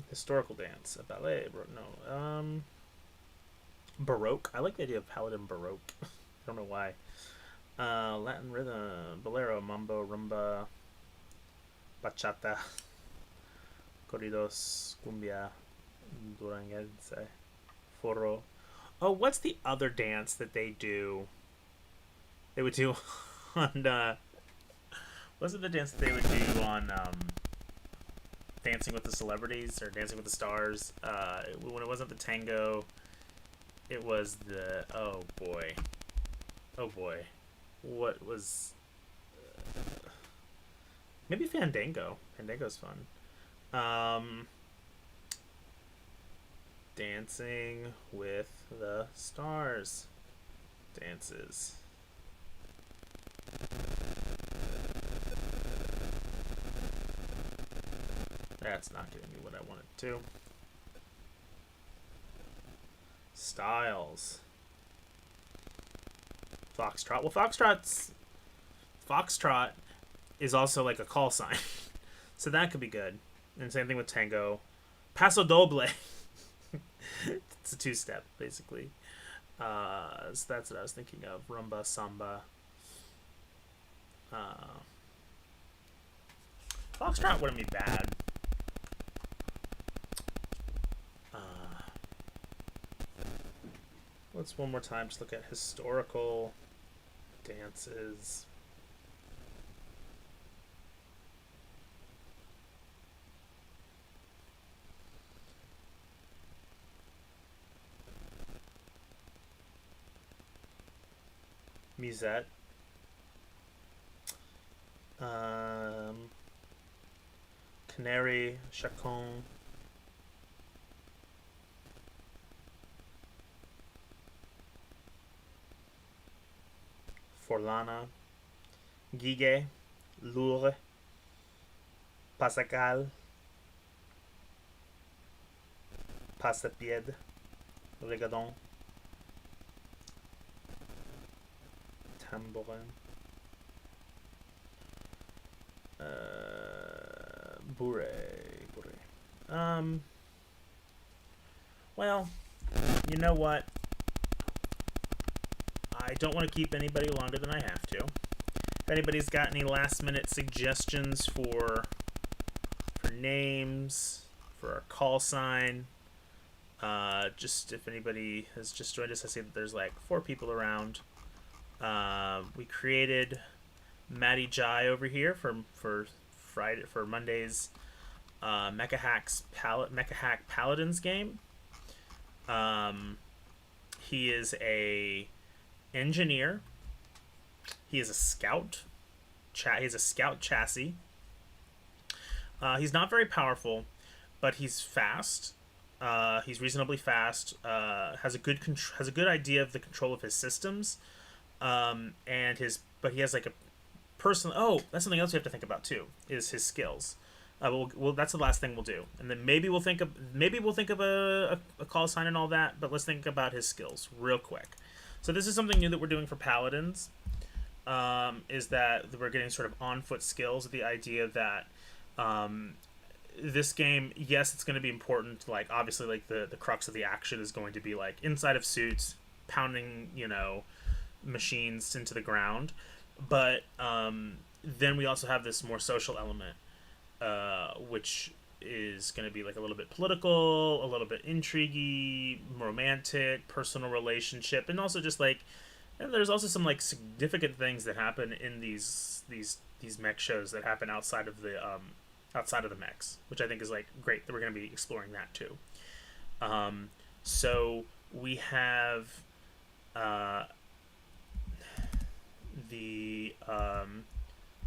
Historical dance. A ballet. No. Baroque. I like the idea of Paladin Baroque. I don't know why. Latin rhythm. Bolero. Mambo. Rumba. Bachata. Corridos. Cumbia. Duranguense. Foro. Oh, what's the other dance that they do? They would do on. What's the dance that they would do on Dancing with the Celebrities or Dancing with the Stars? When it wasn't the tango, it was the oh boy, what was maybe Fandango? Fandango's fun. Dancing with the Stars dances. That's not giving me what I wanted to. Styles. Foxtrot. Well, Foxtrot is also like a call sign. So that could be good. And same thing with tango. Paso doble. It's a two-step, basically. So that's what I was thinking of. Rumba, samba. Foxtrot wouldn't be bad. Let's one more time just look at historical dances. Musette. Canary, Chacon. Forlana, Guiguet, Lourdes, Pasacal, Passapied, Regadon, Tambourin, Bourré. Well, you know what? I don't want to keep anybody longer than I have to. If anybody's got any last minute suggestions for names, for our call sign, just if anybody has just joined us, I see that there's like 4 people around. We created Matty Jai over here for Friday, for Monday's Mecha-Hack Paladins game. He is a engineer. He is a scout. He's a scout chassis. He's not very powerful, but he's fast. He's reasonably fast. Has a good idea of the control of his systems. But he has like a personal. Oh, that's something else we have to think about too. Is his skills. Well, that's the last thing we'll do, and then maybe we'll think of a call sign and all that. But let's think about his skills real quick. So this is something new that we're doing for Paladins, is that we're getting sort of on-foot skills. The idea that this game, yes, it's going to be important. Like, obviously, like the crux of the action is going to be like inside of suits, pounding, machines into the ground. But then we also have this more social element, which is going to be like a little bit political, a little bit intriguey, romantic, personal relationship, and also just like, and there's also some like significant things that happen in these mech shows that happen outside of the mechs, which I think is like great that we're going to be exploring that too. So we have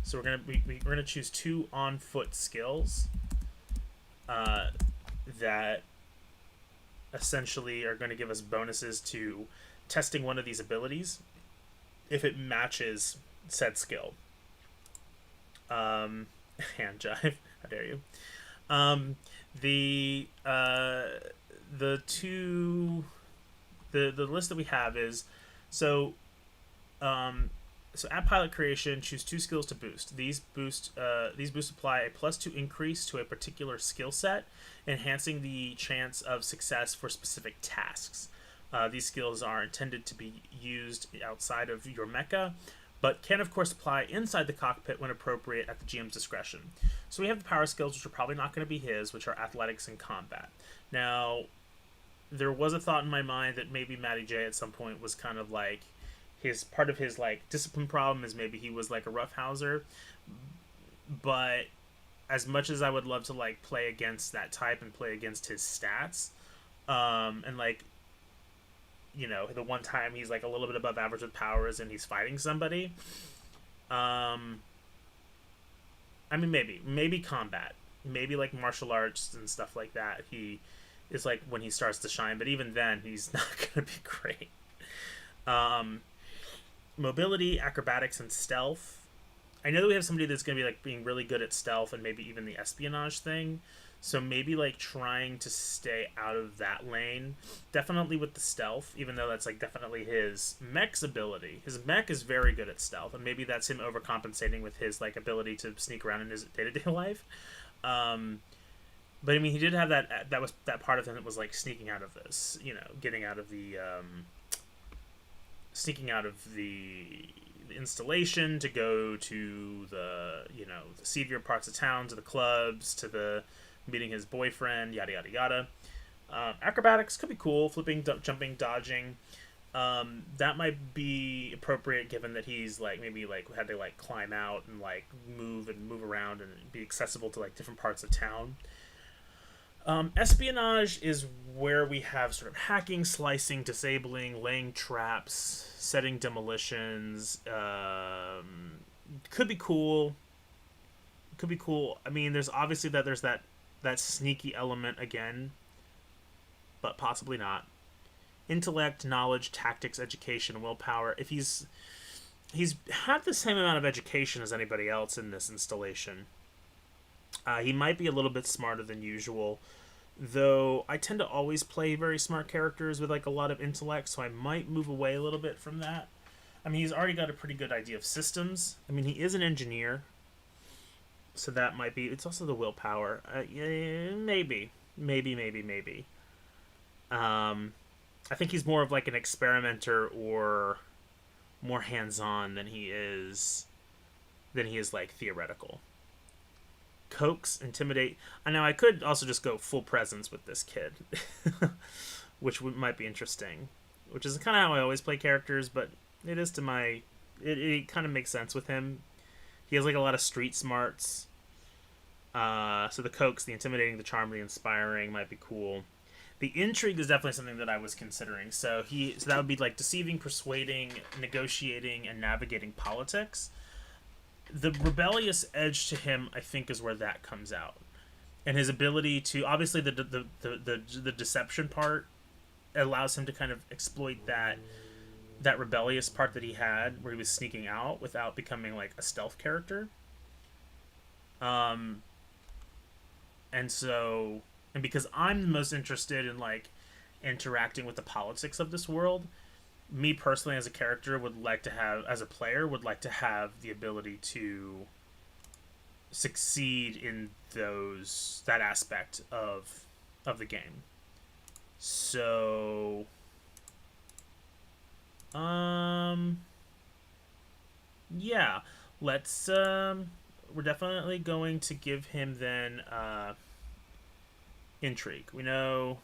so we're gonna choose 2 on foot skills that essentially are going to give us bonuses to testing one of these abilities if it matches said skill. Hand jive, how dare you? The list that we have is so at pilot creation, choose 2 skills to boost. These boosts apply a +2 increase to a particular skill set, enhancing the chance of success for specific tasks. These skills are intended to be used outside of your mecha, but can of course apply inside the cockpit when appropriate at the GM's discretion. So we have the power skills, which are probably not going to be his, which are athletics and combat. Now, there was a thought in my mind that maybe Matty J at some point was kind of like, part of his like discipline problem is maybe he was like a roughhouser, but as much as I would love to like play against that type and play against his stats, and like, the one time he's like a little bit above average with powers and he's fighting somebody, I mean maybe combat, maybe like martial arts and stuff like that, he is like when he starts to shine, but even then he's not gonna be great. Mobility, acrobatics, and stealth. I know that we have somebody that's going to be like being really good at stealth and maybe even the espionage thing. So maybe like trying to stay out of that lane. Definitely with the stealth, even though that's like definitely his mech's ability. His mech is very good at stealth, and maybe that's him overcompensating with his like ability to sneak around in his day-to-day life. But I mean, he did have that. That was that part of him that was like sneaking out of this. You know, getting out of the sneaking out of the installation to go to the the seedier parts of town, to the clubs, to the meeting his boyfriend, yada yada yada. Acrobatics could be cool, flipping, jumping, dodging. That might be appropriate given that he's like maybe like had to like climb out and like move around and be accessible to like different parts of town. Espionage is where we have sort of hacking, slicing, disabling, laying traps, setting demolitions. Could be cool. Could be cool. I mean, there's obviously there's that sneaky element again, but possibly not. Intellect, knowledge, tactics, education, willpower. If he's had the same amount of education as anybody else in this installation. He might be a little bit smarter than usual, though I tend to always play very smart characters with like a lot of intellect, so I might move away a little bit from that. I mean, he's already got a pretty good idea of systems. I mean, he is an engineer, so that might be... It's also the willpower. Yeah, maybe. I think he's more of like an experimenter or more hands-on than he is like theoretical. Coax, intimidate. I know I could also just go full presence with this kid, which might be interesting. Which is kind of how I always play characters, but it is to my... It kind of makes sense with him. He has like a lot of street smarts. So the coax, the intimidating, the charm, the inspiring might be cool. The intrigue is definitely something that I was considering. So that would be like deceiving, persuading, negotiating, and navigating politics. The rebellious edge to him, I think, is where that comes out, and his ability to obviously the deception part allows him to kind of exploit that rebellious part that he had, where he was sneaking out without becoming like a stealth character. And because I'm the most interested in like interacting with the politics of this world, me personally as a character as a player would like to have the ability to succeed in that aspect of the game. So yeah, let's we're definitely going to give him then intrigue. We know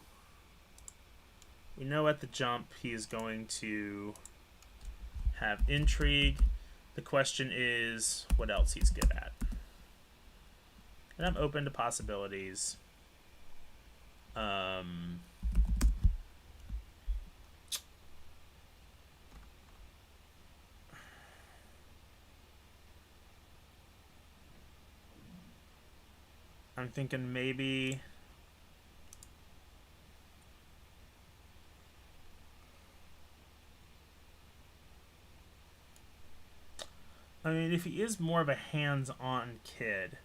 at the jump he is going to have intrigue. The question is what else he's good at. And I'm open to possibilities. I'm thinking maybe... I mean, if he is more of a hands-on kid,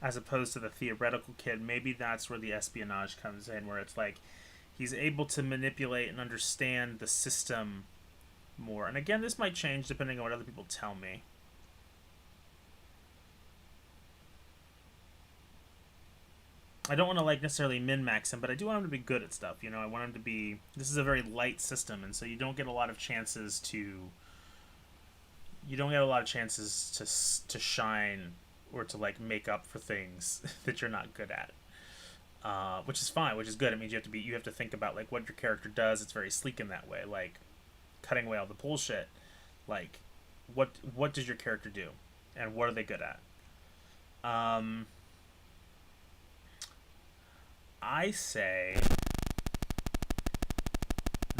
as opposed to the theoretical kid, maybe that's where the espionage comes in, where it's like he's able to manipulate and understand the system more. And again, this might change depending on what other people tell me. I don't want to like necessarily min-max him, but I do want him to be good at stuff. I want him to be... This is a very light system, and so you don't get a lot of chances to... to shine or to like make up for things that you're not good at, which is fine, which is good. It means you have to think about like what your character does. It's very sleek in that way, like cutting away all the bullshit. Like what does your character do, and what are they good at? I say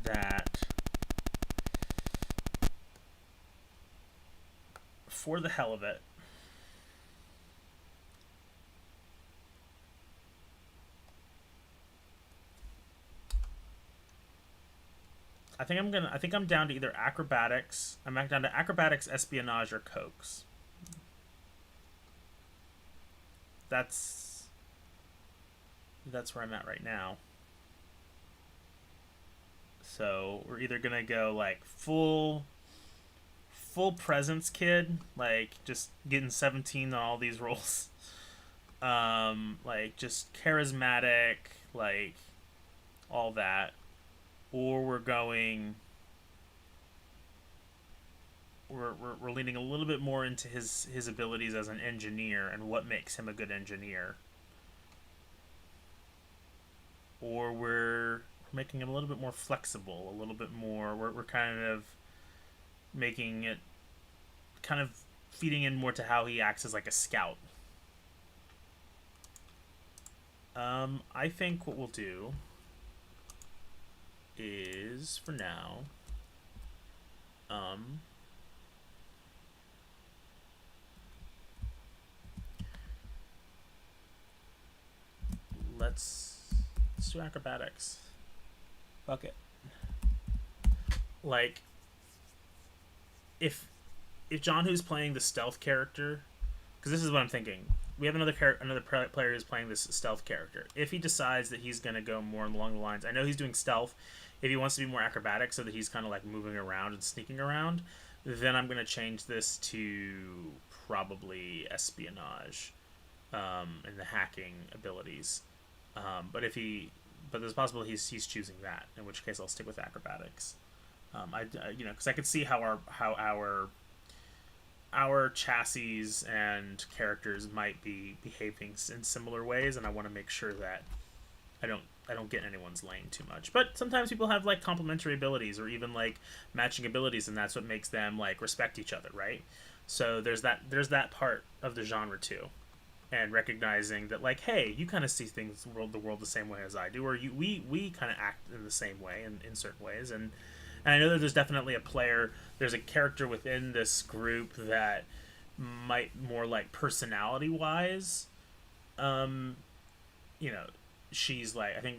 that for the hell of it, I think I'm down to either acrobatics. I'm back down to acrobatics, espionage, or coax. That's where I'm at right now. So we're either gonna go like full presence kid, like just getting 17 on all these rolls, like just charismatic, like all that, or we're leaning a little bit more into his abilities as an engineer and what makes him a good engineer, or we're making it a little bit more flexible, a little bit more. We're kind of making it kind of feeding in more to how he acts as like a scout. I think what we'll do is, for now, let's do acrobatics. Fuck it. Like, if John, who's playing the stealth character, because this is what I'm thinking. We have another player who's playing this stealth character. If he decides that he's going to go more along the lines, I know he's doing stealth. If he wants to be more acrobatic, so that he's kind of like moving around and sneaking around, then I'm going to change this to probably espionage, and the hacking abilities. But there's a possibility he's choosing that, in which case I'll stick with acrobatics. Because I could see how our chassis and characters might be behaving in similar ways, and I want to make sure that I don't get in anyone's lane too much. But sometimes people have like complementary abilities or even like matching abilities, and that's what makes them like respect each other, right? So there's that part of the genre too, and recognizing that like, hey, you kind of see the world the same way as I do, or we kind of act in the same way in certain ways, and I know that there's definitely there's a character within this group that might more like personality-wise, she's like, I think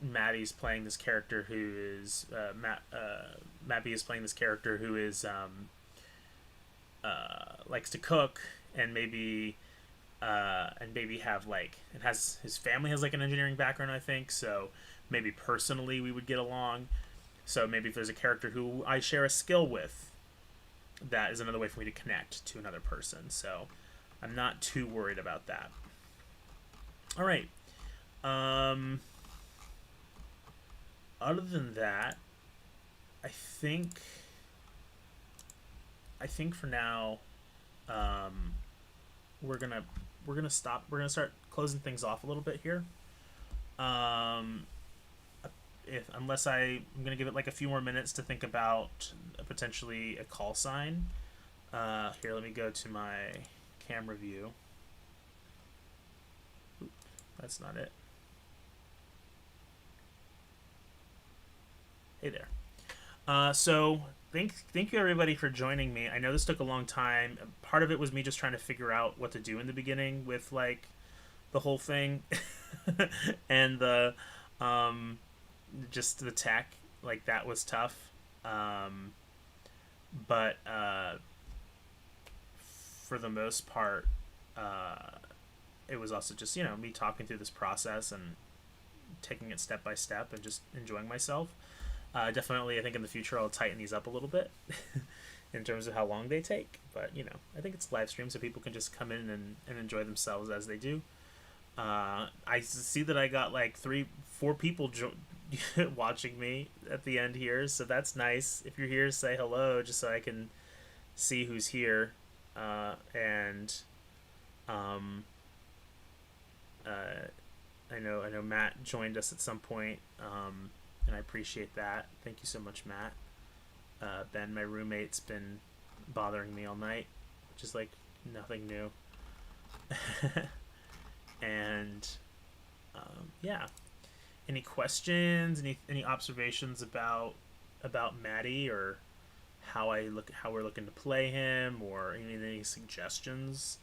Maddie's playing this character who is, Mappy is playing this character who is, likes to cook and maybe have like, his family has like an engineering background, I think, so maybe personally we would get along. So maybe if there's a character who I share a skill with, that is another way for me to connect to another person. So I'm not too worried about that. All right. Other than that, I think for now, we're gonna stop. We're gonna start closing things off a little bit here. Unless I'm gonna give it like a few more minutes to think about potentially a call sign. Here, let me go to my camera view. Oop, that's not it. Hey there. So thank you everybody for joining me. I know this took a long time. Part of it was me just trying to figure out what to do in the beginning with like the whole thing and the just the tech, like that was tough. But for the most part, it was also just, me talking through this process and taking it step by step and just enjoying myself. Definitely, I think in the future I'll tighten these up a little bit in terms of how long they take. But, I think it's live stream, so people can just come in and enjoy themselves as they do. I see that I got like 3-4 people watching me at the end here, so that's nice. If you're here, say hello just so I can see who's here. I know Matt joined us at some point, and I appreciate that. Thank you so much, Matt. Ben, my roommate's been bothering me all night, which is like nothing new. And yeah, any questions, any observations about Maddie, or how we're looking to play him, or any suggestions?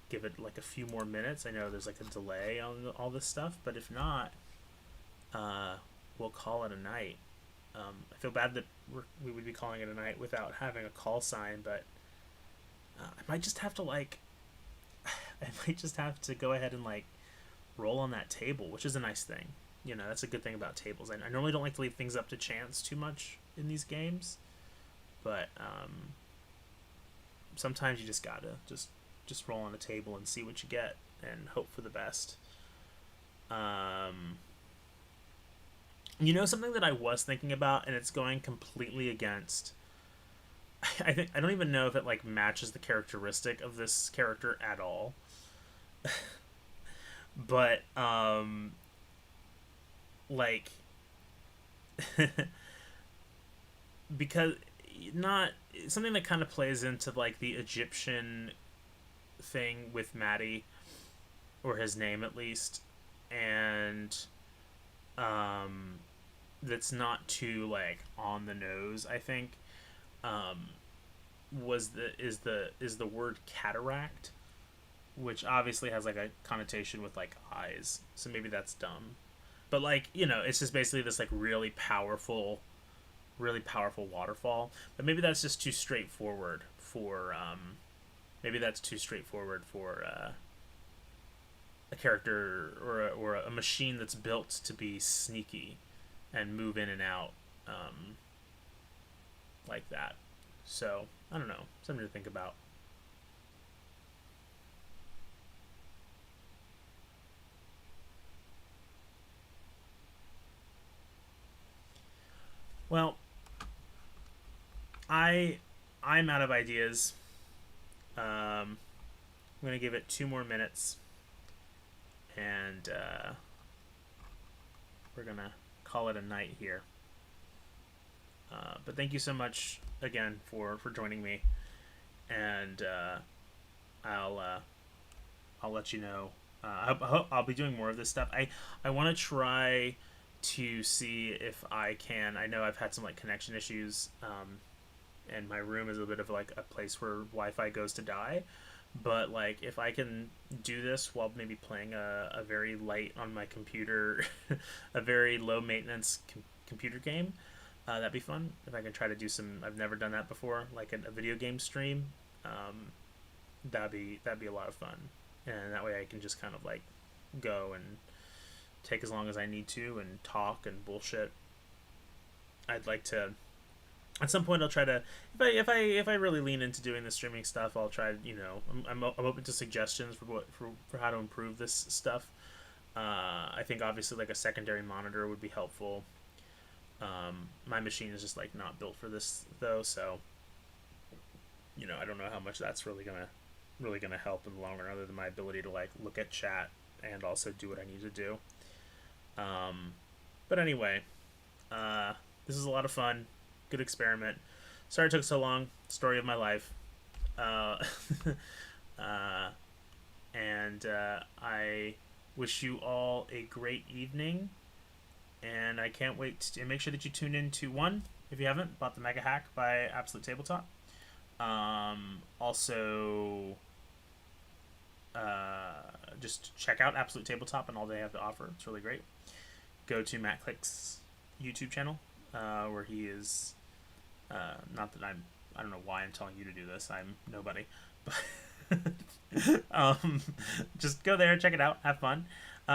Give it like a few more minutes. I know there's like a delay on all this stuff, but if not, we'll call it a night. I feel bad that we would be calling it a night without having a call sign, but I might just have to go ahead and like roll on that table, which is a nice thing. That's a good thing about tables. I normally don't like to leave things up to chance too much in these games, but sometimes you just gotta just roll on the table and see what you get and hope for the best. You know, something that I was thinking about, and it's going completely against. I don't even know if it like matches the characteristic of this character at all. But like because not something that kind of plays into like the Egyptian thing with Maddie, or his name at least, and that's not too like on the nose, I think, is the word cataract, which obviously has like a connotation with like eyes, so maybe that's dumb, but like, you know, it's just basically this like really powerful waterfall. But maybe that's just too straightforward for a character or a machine that's built to be sneaky and move in and out like that. So I don't know, something to think about. Well, I'm out of ideas. I'm gonna give it 2 more minutes, and we're gonna call it a night here. But thank you so much again for joining me, and I'll let you know. I'll be doing more of this stuff. I want to try to see if I can. I know I've had some like connection issues, and my room is a bit of like a place where Wi-Fi goes to die. But like, if I can do this while maybe playing a very light on my computer, a very low maintenance computer game, that'd be fun. If I can try to do some, I've never done that before, like a video game stream. That'd be a lot of fun, and that way I can just kind of like go and take as long as I need to and talk and bullshit. I'd like to. At some point, I'll try to. If I really lean into doing the streaming stuff, I'll try. You know, I'm open to suggestions for how to improve this stuff. I think obviously like a secondary monitor would be helpful. My machine is just like not built for this though, so you know, I don't know how much that's really gonna help in the long run, other than my ability to like look at chat and also do what I need to do. But anyway, this is a lot of fun. Good experiment. Sorry it took so long. Story of my life. And I wish you all a great evening. And I can't wait to make sure that you tune in to one, if you haven't, bought the Mega Hack by Absolute Tabletop. Also, just check out Absolute Tabletop and all they have to offer. It's really great. Go to Matt Click's YouTube channel, where he is. Not that I don't know why I'm telling you to do this. I'm nobody, but just go there, check it out, have fun.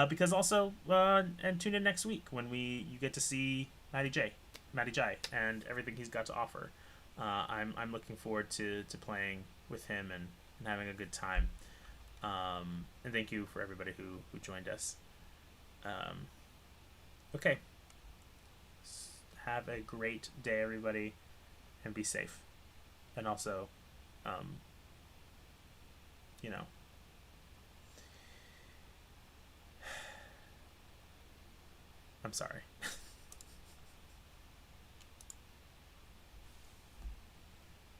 Because also, and tune in next week when you get to see Matty J, and everything he's got to offer. I'm looking forward to playing with him and having a good time. And thank you for everybody who joined us. Okay. Have a great day, everybody, and be safe. And also, you know, I'm sorry.